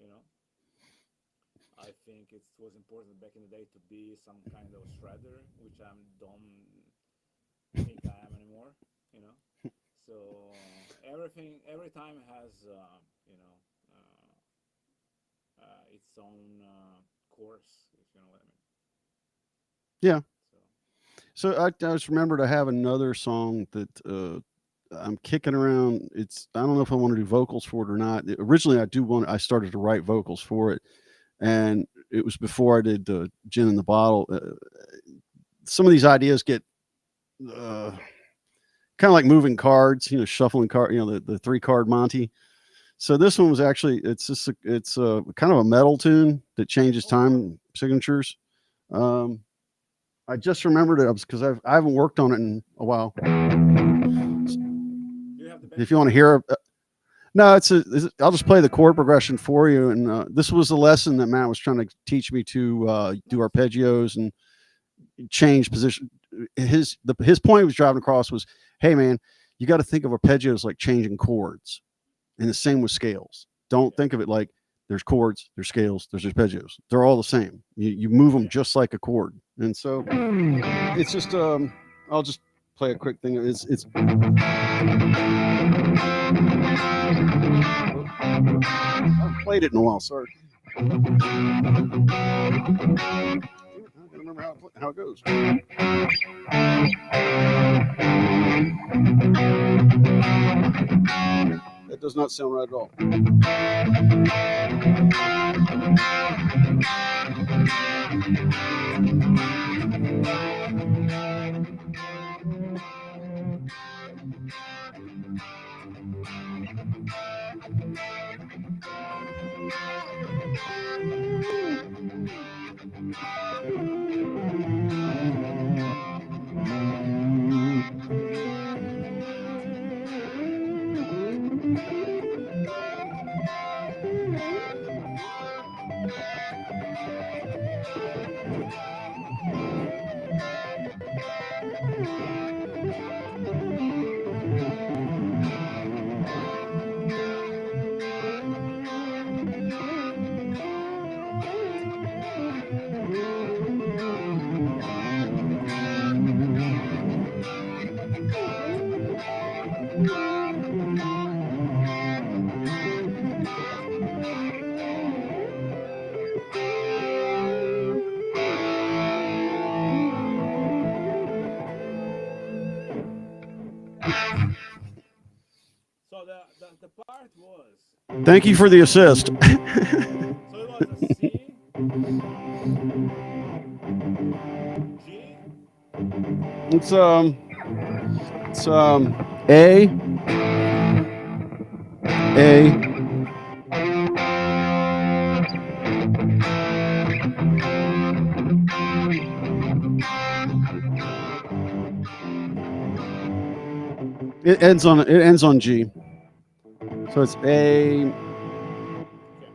You know, I think it was important back in the day to be some kind of shredder, which I don't think I am anymore. You know, So everything, every time has you know its own course, if you know what I mean. Yeah. So So I just remembered I have another song that I'm kicking around. It's I don't know if I want to do vocals for it or not. Originally, I started to write vocals for it, and it was before I did Gin in the Bottle. Some of these ideas get kind of like moving cards, shuffling card, the 3 card Monty. So this one was actually it's kind of a metal tune that changes oh wow, time signatures. Um, I just remembered it because I haven't worked on it in a while. do you have the If you benefit want to of it? hear, no, I'll just play the chord progression for you. And this was the lesson that Matt was trying to teach me to do Nice. arpeggios and change position. His point he was driving across was, hey man, you got to think of arpeggios like changing chords, and the same with scales. Don't Yeah, think of it like there's chords, there's scales, there's arpeggios. They're all the same. You move them yeah. just like a chord, and so it's just I'll just play a quick thing. It's I haven't played it in a while. Sorry. I don't remember how it goes. That does not sound right at all. So the part was, Thank you for the assist. so it was a C, G, It's A A. It ends on G. So it's A. okay.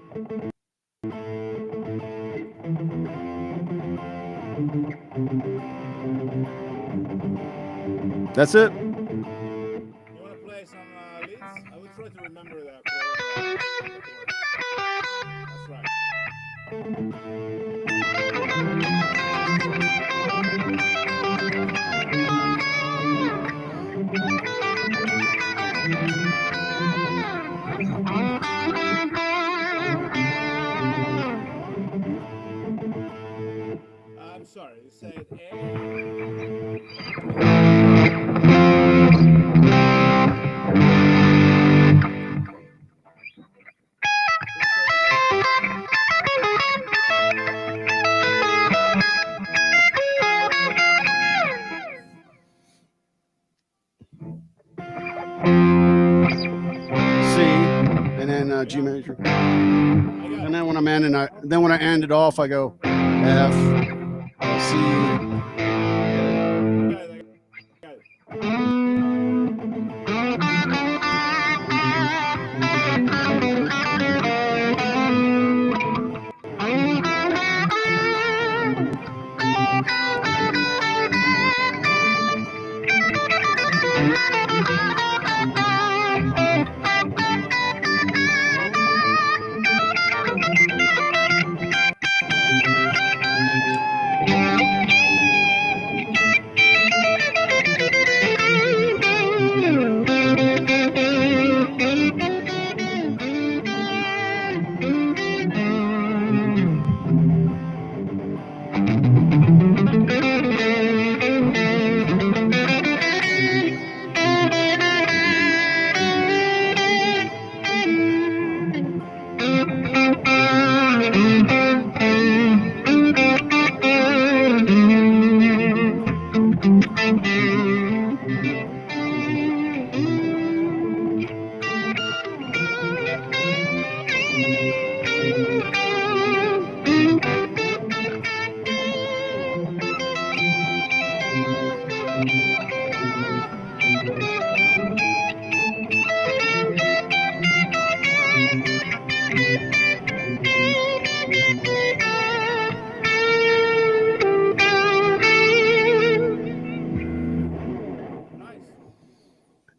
That's it. You want to play some leads? I will try to remember the chord, the chords. That's right. I'm sorry. You said A. Can you say it again? Yes. C, and then G Yeah, major. I got And it. then when I end it off, I go F, C. I got it. I got it.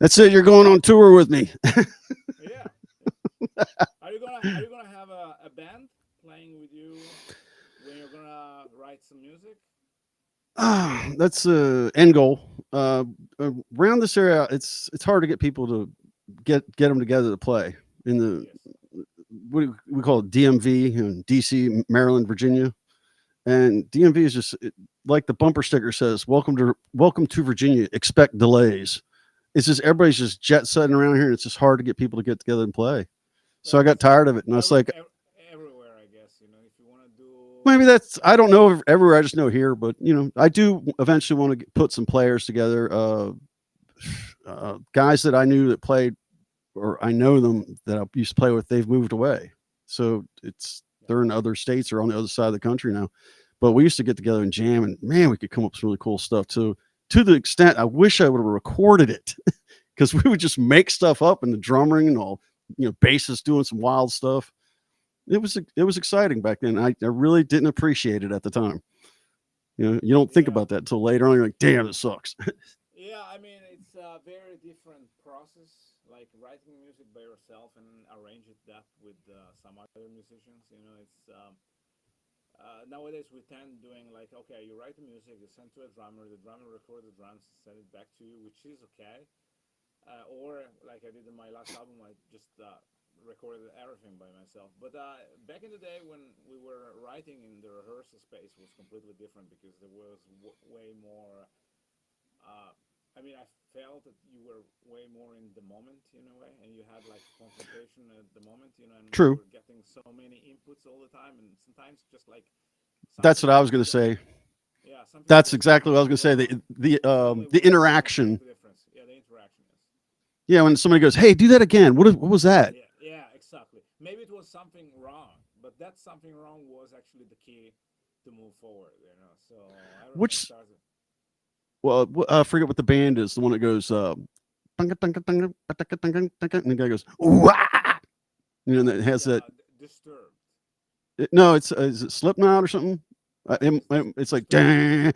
That's it. You're going on tour with me. Yeah. Are you gonna have a band playing with you when you're gonna write some music? That's a end goal. Around this area, it's hard to get people to get them together to play in the Yes. what do we call it, DMV and DC, Maryland, Virginia. And DMV is just like the bumper sticker says, welcome to Virginia. Expect delays. It's just everybody's just jet setting around here, and it's just hard to get people to get together and play. So Well, I got that's tired of it, and I was like, everywhere, I guess. You know, if you want to do. maybe that's I don't know everywhere. I just know here, but I do eventually want to put some players together. Guys that I knew that played, or I know them that I used to play with. They've moved away, so they're in other states or on the other side of the country now. But we used to get together and jam, and man, we could come up with some really cool stuff too. To the extent I wish I would have recorded it, because we would just make stuff up and the drumming and all, bassists doing some wild stuff. It was exciting back then. I really didn't appreciate it at the time. You don't think Yeah. about that until later on. You're like, damn, it sucks. Yeah, I mean, it's a very different process, like writing music by yourself and arranging that with some other musicians. You know, nowadays we tend doing like, okay, you write the music, you send to a drummer, the drummer record the drums, send it back to you, which is okay. Or like I did in my last album, I just recorded everything by myself. But back in the day when we were writing in the rehearsal space was completely different because there was way more. I mean, I felt that you were way more in the moment in a way, and you had like concentration at the moment, and you True. were getting so many inputs all the time, and sometimes just like That's something what I that was going to say. yeah, something that That's was exactly what I was working going to say. well suddenly The would interaction. make the difference. Yeah, the interaction is. Yeah, when somebody goes, "Hey, do that again." What was that? Yeah, yeah, exactly. Maybe it was something wrong, but that something wrong was actually the key to move forward. So everything Which started. well, I forget what the band is. The one that goes, and the guy goes, "Wah!" That It's has that. disturbed. No, it's is it Slipknot or something? It's like, dang.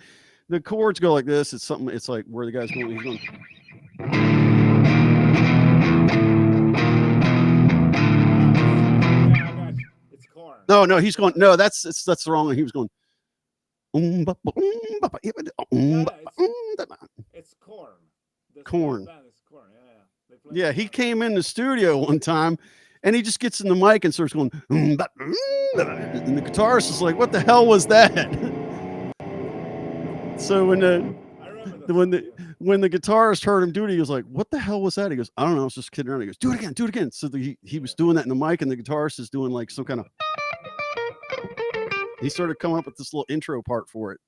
The chords go like this. It's something. It's like where the guy's going. He's going. Yeah, I got you. It's corn. No, It's he's going. corn. No, that's the wrong one. He was going. Yeah, yeah, it's corn. The name of the Corn. band is corn. Yeah, yeah. They play Yeah, with he corn. came in the studio one time and he just gets in the mic and starts going, and the guitarist is like, "What the hell was that?" So I remember that when song. the Yes. when the guitarist heard him do it, he was like, "What the hell was that?" He goes, "I don't know. I was just kidding around." He goes, "Do it again, do it again." So he was Yeah. doing that in the mic, and the guitarist is doing like some kind of. He started coming up with this little intro part for it.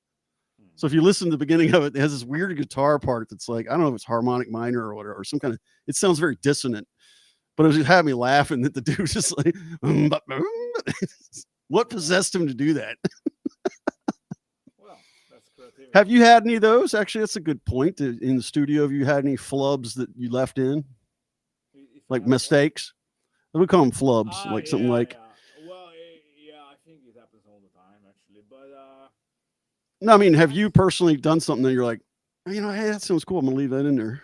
So if you listen to the beginning of it, it has this weird guitar part that's like, I don't know if it's harmonic minor or whatever, or some kind of. It sounds very dissonant, but it just had me laughing that the dude was just like, what possessed him to do that? Well, that's creativity. Have you had any of those? Actually, that's a good point. In the studio, have you had any flubs that you left in, If I like have what? mistakes? We call them flubs, like something Yeah, like. yeah. Well, yeah, I think it happens all the time actually. But No, I mean, have sometimes, you personally done something that you're like, hey, that sounds cool. I'm gonna leave that in there.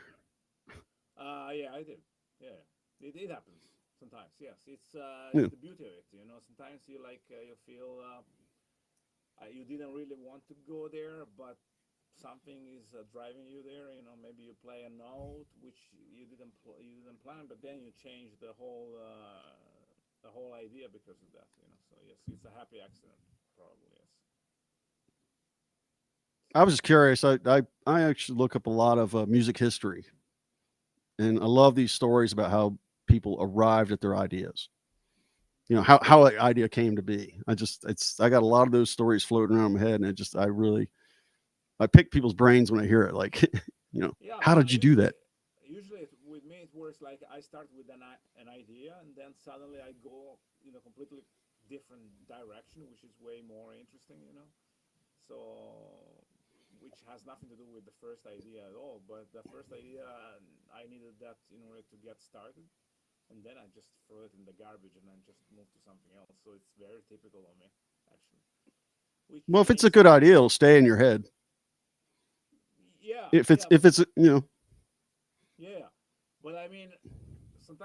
yeah, I do. Yeah, it happens sometimes. Yes, Yeah. it's the beauty of it. Sometimes you like you feel you didn't really want to go there, but something is driving you there. Maybe you play a note which you didn't plan, but then you change the whole idea because of that. So yes, it's a happy accident, probably. Yes. I was just curious. I actually look up a lot of music history, and I love these stories about how people arrived at their ideas. How an idea came to be. I got a lot of those stories floating around my head, and I pick people's brains when I hear it. Like, Yeah, how did you do that? usually with me it works like I start with an idea and then suddenly I go in a completely different direction, which is way more interesting. So which has nothing to do with the first idea at all. But the first idea, I needed that in order to get started, and then I just throw it in the garbage and then just move to something else. So it's very typical of me, actually. Which Well, if it's a makes good idea, it'll stay in your head. yeah, If yeah, it's but if it's yeah.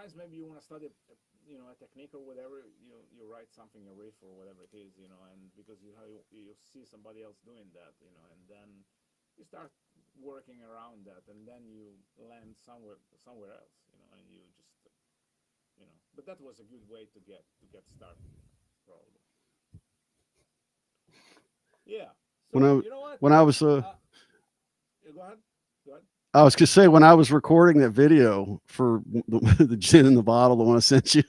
sometimes maybe you want to study, a technique or whatever. You write something, a riff or whatever it is, and because you see somebody else doing that, and then you start working around that, and then you land somewhere else, and you just, But that was a good way to get started, probably. Yeah. So When I you know what? when I was Go ahead. Go ahead. I was gonna say when I was recording that video for the gin in the bottle, the one I sent you,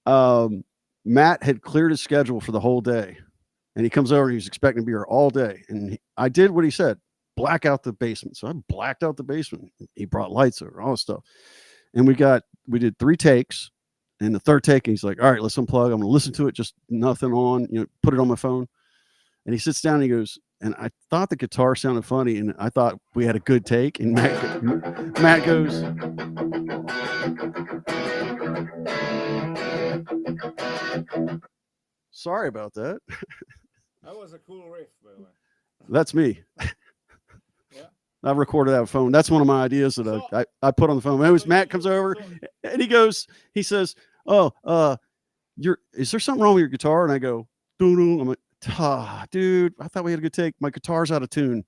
um, Matt had cleared his schedule for the whole day, and he comes over and he's expecting to be here all day. And I did what he said, black out the basement. So I blacked out the basement. He brought lights over, all this stuff, and we did 3 takes. And the third take, he's like, "All right, let's unplug. I'm gonna listen to it, just nothing on. Put it on my phone." And he sits down and he goes, and I thought the guitar sounded funny, and I thought we had a good take. And Matt goes, "Sorry about that." That was a cool riff, by the way. That's me. Yeah. I recorded that phone. That's one of my ideas that So, I put on the phone. Anyways, so Matt comes over and he says, "Oh, is there something wrong with your guitar?" And I go, "Doo-doo." I'm like, dude, I thought we had a good take. My guitar's out of tune."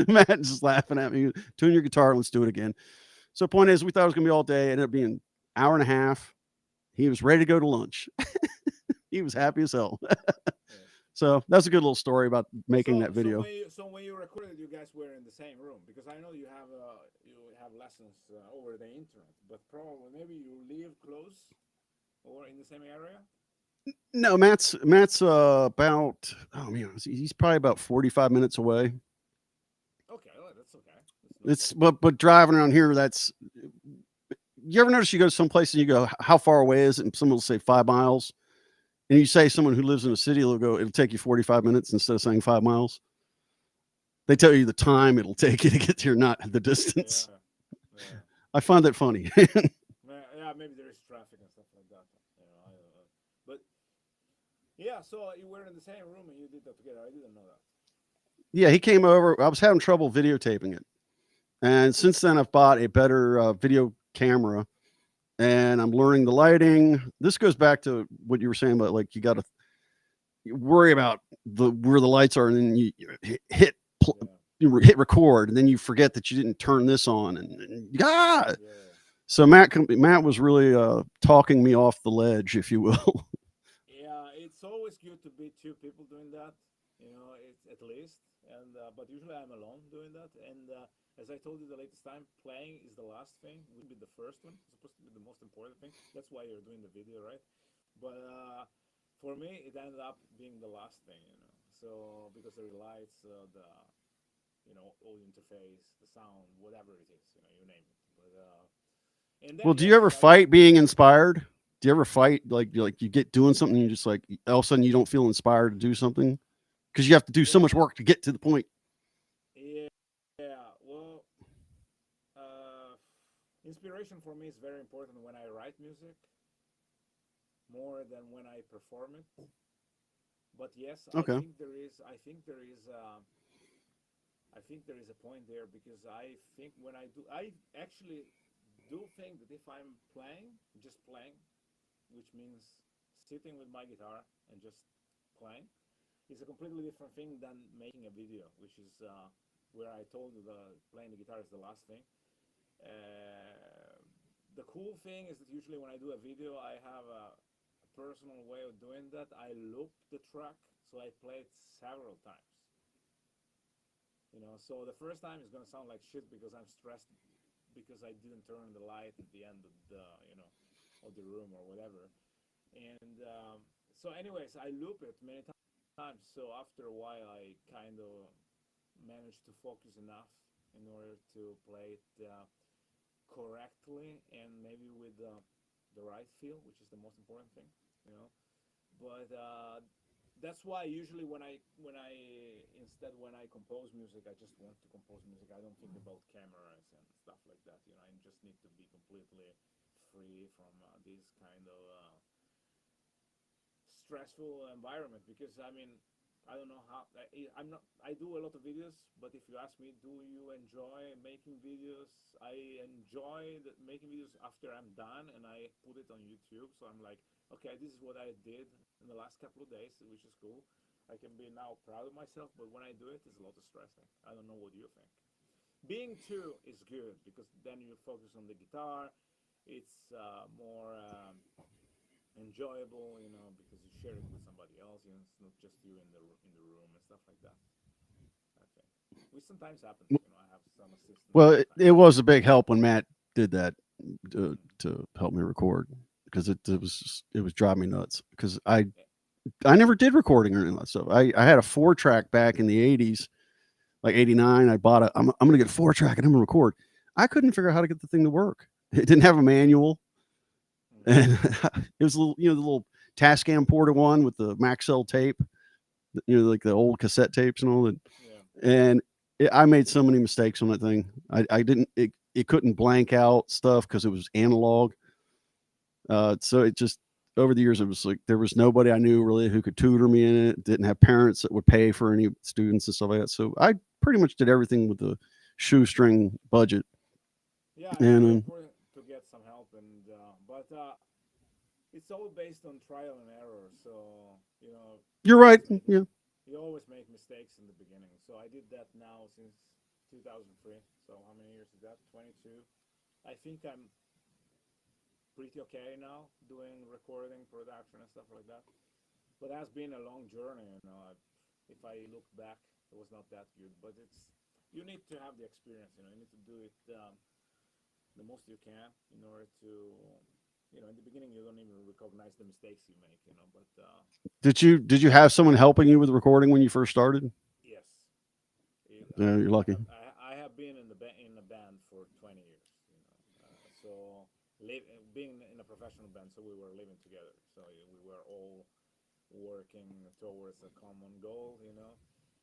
Matt's just laughing at me. "Tune your guitar. Let's do it again." So point is, we thought it was gonna be all day. It ended up being an hour and a half. He was ready to go to lunch. He was happy as hell. So that's a good little story about making that video. So when you recorded, you guys were in the same room, because I know you have lessons over the internet, but probably maybe you live close or in the same area. No, Matt's about, oh man, he's probably about 45 minutes away. Okay, well, that's okay. It's but driving around here, you ever notice you go to some place and you go, "How far away is it?" And someone will say 5 miles. And you say someone who lives in a city, they'll go, "It'll take you 45 minutes," instead of saying 5 miles. They tell you the time it'll take you to get here, not the distance. Yeah. I find that funny. Yeah, maybe there is traffic and stuff like that. But yeah, so you were in the same room and you did that together. I didn't know that. Yeah, he came over. I was having trouble videotaping it. And since then, I've bought a better video camera, and I'm learning the lighting. This goes back to what you were saying about, like, you got to worry about where the lights are, and then you hit record, and then you forget that you didn't turn this on, and. So Matt was really talking me off the ledge, if you will. Yeah, it's always good to be 2 people doing that, it's at least. And but usually I'm alone doing that. And as I told you the latest time, playing is the last thing. Would be the first one. It's supposed to be the most important thing. That's why you're doing the video, right? But for me, it ended up being the last thing, So because the lights, the audio interface, the sound, whatever it is, you name it. But and then, well, do you ever fight being inspired? Do you ever fight like you get doing something and you just, like, all of a sudden you don't feel inspired to do something because you have to do so much work to get to the point? Yeah. Well, inspiration for me is very important when I write music, more than when I perform it. But yes, Okay. I think there is a point there, because I think when I actually do think that if I'm just playing, which means sitting with my guitar and just playing, is a completely different thing than making a video, which is where I told you playing the guitar is the last thing. The cool thing is that usually when I do a video, I have a personal way of doing that. I loop the track, so I play it several times. So the first time is gonna sound like shit because I'm stressed because I didn't turn the light at the end of the room or whatever. And so, anyways, I loop it many times. So after a while, I kind of managed to focus enough in order to play it correctly, and maybe with the right feel, which is the most important thing. But that's why usually when I compose music, I just want to compose music. I don't think about cameras and stuff like that. I just need to be completely free from this kind of stressful environment, because I mean, I don't know how. I'm not. I do a lot of videos, but if you ask me, do you enjoy making videos? I enjoy making videos after I'm done and I put it on YouTube. So I'm like, okay, this is what I did in the last couple of days, which is cool. I can be now proud of myself, but when I do it, it's a lot of stressing. I don't know what you think. Being two is good because then you focus on the guitar. It's more enjoyable, you know, because you share it with somebody else. You know, it's not just you in the room and stuff like that. I think, which sometimes happens. You know, I have some assistants Well, sometimes. it was a big help when Matt did that Mm. to help me record because it was driving me nuts because Yeah. I never did recording or anything like that stuff. I had a 4-track back in the 80s, like 89. I bought I'm going to get a 4-track and I'm going to record. I couldn't figure out how to get the thing to work. It didn't have a manual. Mm. And it was a little, the little Tascam ported one with the Maxell tape, like the old cassette tapes and all that. Yeah. And I made so many mistakes on that thing. I didn't, it couldn't blank out stuff because it was analog. So it just, over the years, it was like there was nobody I knew really who could tutor me in it. Didn't have parents that would pay for any students and stuff like that. So I pretty much did everything with the shoestring budget. Yeah, it's And very important to get some help, and but it's all based on trial and error. So you know, you're you right. always make Yeah. you always make mistakes in the beginning. So I did that now since 2003. So how many years is that? 22. I think I'm pretty okay now doing recording, production, and stuff like that. But it has been a long journey. You know, if I look back, it was not that good. But it's you need to have the experience. You know, you need to do it the most you can in order to. You know, in the beginning, you don't even recognize the mistakes you make. You know, but Did you have someone helping you with recording when you first started? yes, Yeah, you're lucky. I have been in in a band for 20 years. You know, so being in a professional band, so we were living together. So we were all working towards a common goal, you know.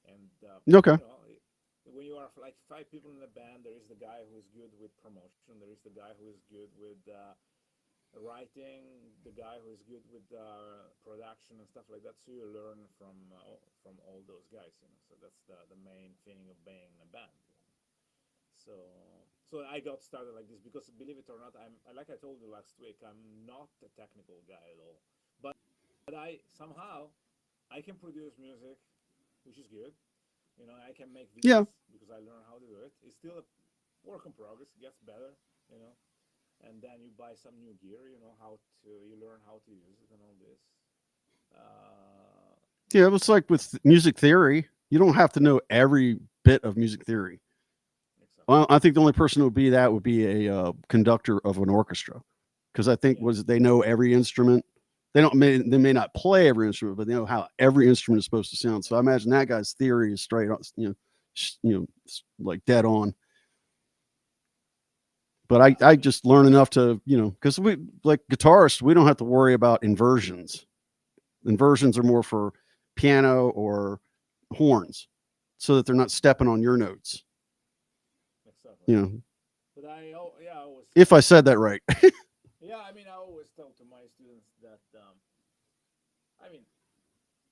And Okay. you know, when you are like five people in a band, there is the guy who is good with promotion, there is the guy who is good with writing, the guy who is good with production and stuff like that. So you learn from all those guys, you know. So that's the main thing of being in a band. You know? So so I got started like this because believe it or not, like I told you last week, I'm not a technical guy at all. But I somehow I can produce music, which is good. You know, I can make Yeah. videos because I learned how to do it. It's still a work in progress. It gets better, you know. And then you buy some new gear. You know how to you learn how to use it and all this. Uh, Yeah, it was like with music theory. You don't have to know every bit of music theory. exactly. Well, I think the only person who would be that would be a conductor of an orchestra, because I think Yeah. was they know every instrument. They may not play every instrument, but they know how every instrument is supposed to sound. So I imagine that guy's theory is straight on, like dead on. But Yeah. I just learn enough to, because we like guitarists, we don't have to worry about inversions. Inversions are more for piano or horns, so that they're not stepping on your notes. Exactly. You know, But yeah, I always if tell. I said that right. Yeah, I mean, I always tell to my students that I mean,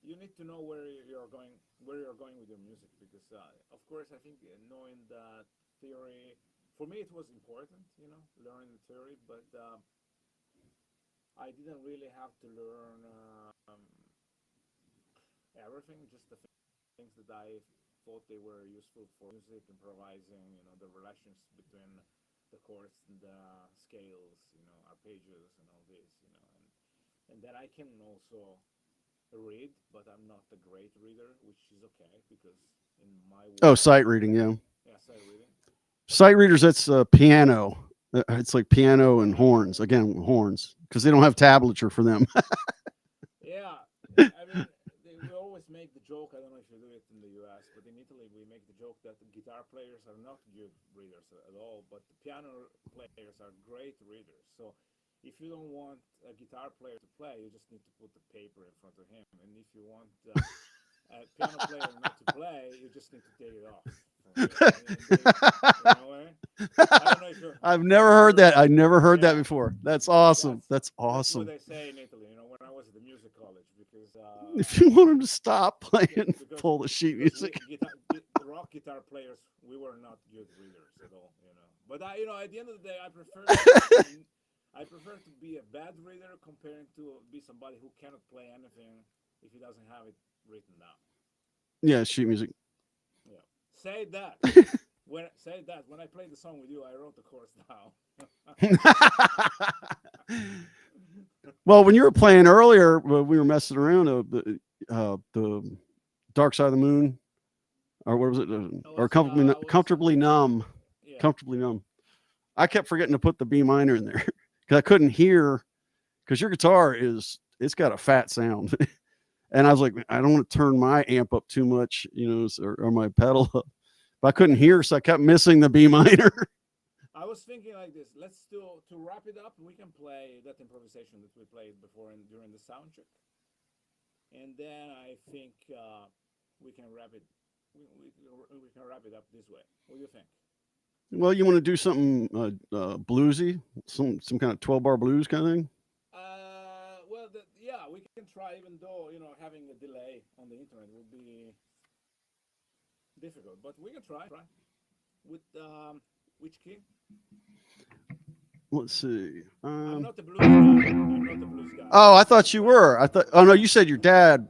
you need to know where you're going with your music because, of course, I think knowing that theory for me it was important, you know, learning the theory, but I didn't really have to learn everything, just the things that I thought they were useful for music, improvising, you know, the relations between the chords and the scales, you know, arpeggios and all this, you know, and then I can also read, but I'm not a great reader, which is okay because in my Oh, world, sight reading, yeah. yeah, sight reading. Sight readers, that's piano. It's like piano and Ah, horns. Again, horns, because they don't have tablature for them. yeah. I mean, we always make the joke. I don't know if you do it in the U.S., but in Italy we make the joke that the guitar players are not good readers at all, but the piano players are great readers. So if you don't want a guitar player to play, you just need to put the paper in front of him, and if you want a piano player not to play, you just need to take it off from him, and they, you know, I don't know I've if never you heard heard that. that. I never heard that Yeah, before. That's awesome. that's That's that's what awesome. they say in Italy. You know, when I was at the music college, because If you want him to stop playing, because pull the sheet music. Rock guitar players, we were not good readers at all, you know. But at the end of the day, I prefer to be a bad reader compared to be somebody who cannot play anything if he doesn't have it written down. Yeah, sheet music. Yeah. Say that. When I played the song with you, I wrote the chorus down. Well, when you were playing earlier, we were messing around. The Dark Side of the Moon, or what was it? Or comfortably numb. Yeah. Comfortably numb. I kept forgetting to put the B minor in there because I couldn't hear. Because your guitar it's got a fat sound, and I was like, I don't want to turn my amp up too much, or my pedal up. But I couldn't hear, so I kept missing the B minor. I was thinking like this. Let's to wrap it up. We can play that improvisation that we played before during the sound check, and then I think we can wrap it. We can wrap it up this way. What do you think? Well, you want to do something bluesy, some kind of 12-bar blues kind of thing? Yeah, we can try, even though having a delay on the internet will be difficult, but we can try with which key? Let's see. I'm not the blues guy. I'm not the blues guy. Oh, I thought you were. Oh no, you said your dad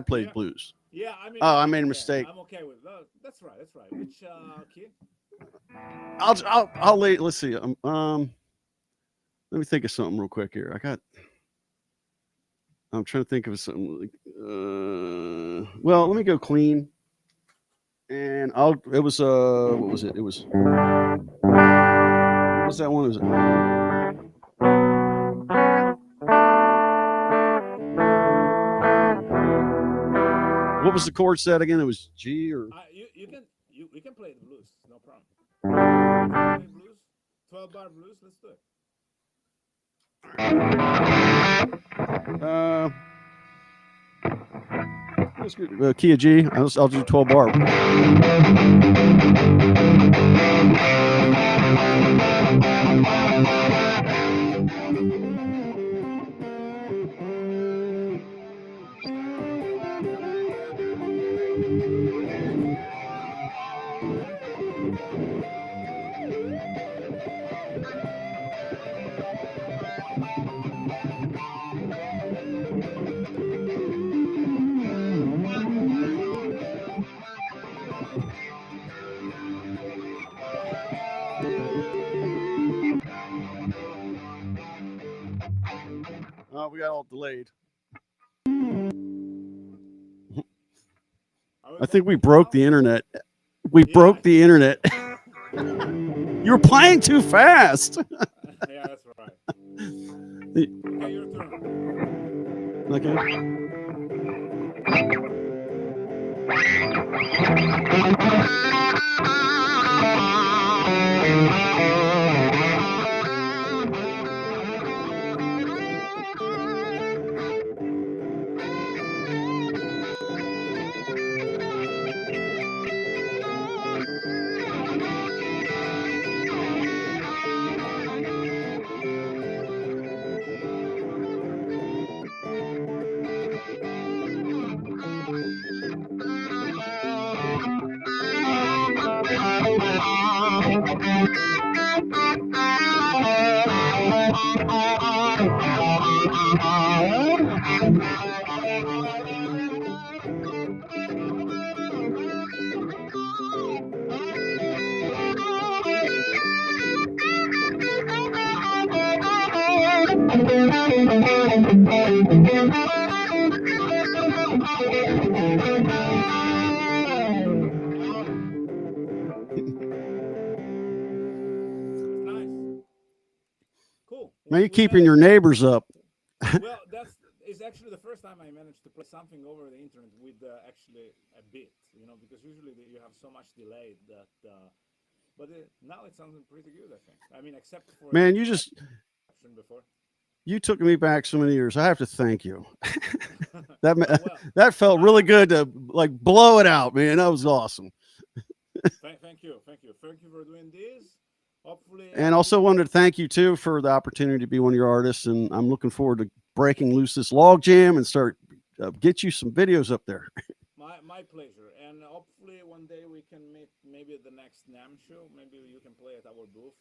played blues. Yeah, I mean. Oh, I made a mistake. I'm okay with that. That's right. Which key? I'll lay. Let's see. Let me think of something real quick here. I'm trying to think of something. Well, let me go clean. And it was what was it? It was. What was that one? Was it? What was the chord set again? It was G or. We can play the blues, no problem. Play blues, 12-bar blues. Let's do it. That's good. Key of G. I'll do 12-bar. Oh, we got all delayed. I think we broke the internet. We broke the internet. You were playing too fast. Yeah, that's right. Okay, your turn. Okay. Cool. Man, you're keeping your neighbors up. Well, it's actually the first time I managed to play something over the internet with actually a bit, because usually you have so much delay that. But now it sounds pretty good, I think. I mean, except for man, before. You took me back so many years. I have to thank you. That felt really good to blow it out, man. That was awesome. Thank you for doing this. Hopefully, and also wanted to thank you too for the opportunity to be one of your artists. And I'm looking forward to breaking loose this log jam and start get you some videos up there. My pleasure, and hopefully one day we can meet. Maybe at the next NAM show. Maybe you can play at our booth.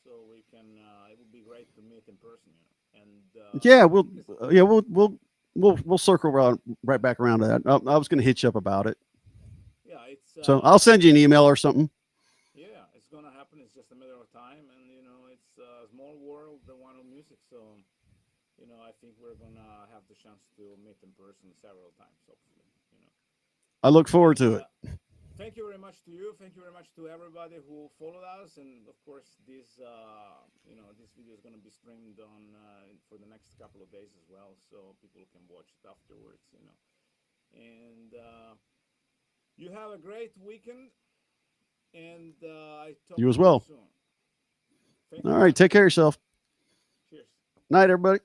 So we can. It would be great to meet in person. And Yeah, we'll circle around right back around to that. I was going to hit you up about it. Yeah, it's. So I'll send you an email or something. Yeah, it's gonna happen. It's just a matter of time, and it's a small world, the one of music. So I think we're gonna have the chance to meet in person several times, hopefully. I look forward to it. Thank you very much to you. Thank you very much to everybody who followed us, and of course, this this video is going to be streamed on for the next couple of days as well, so people can watch it afterwards. And you have a great weekend, and I talk You as to well. soon. All right, take care of yourself. Cheers. Night, everybody.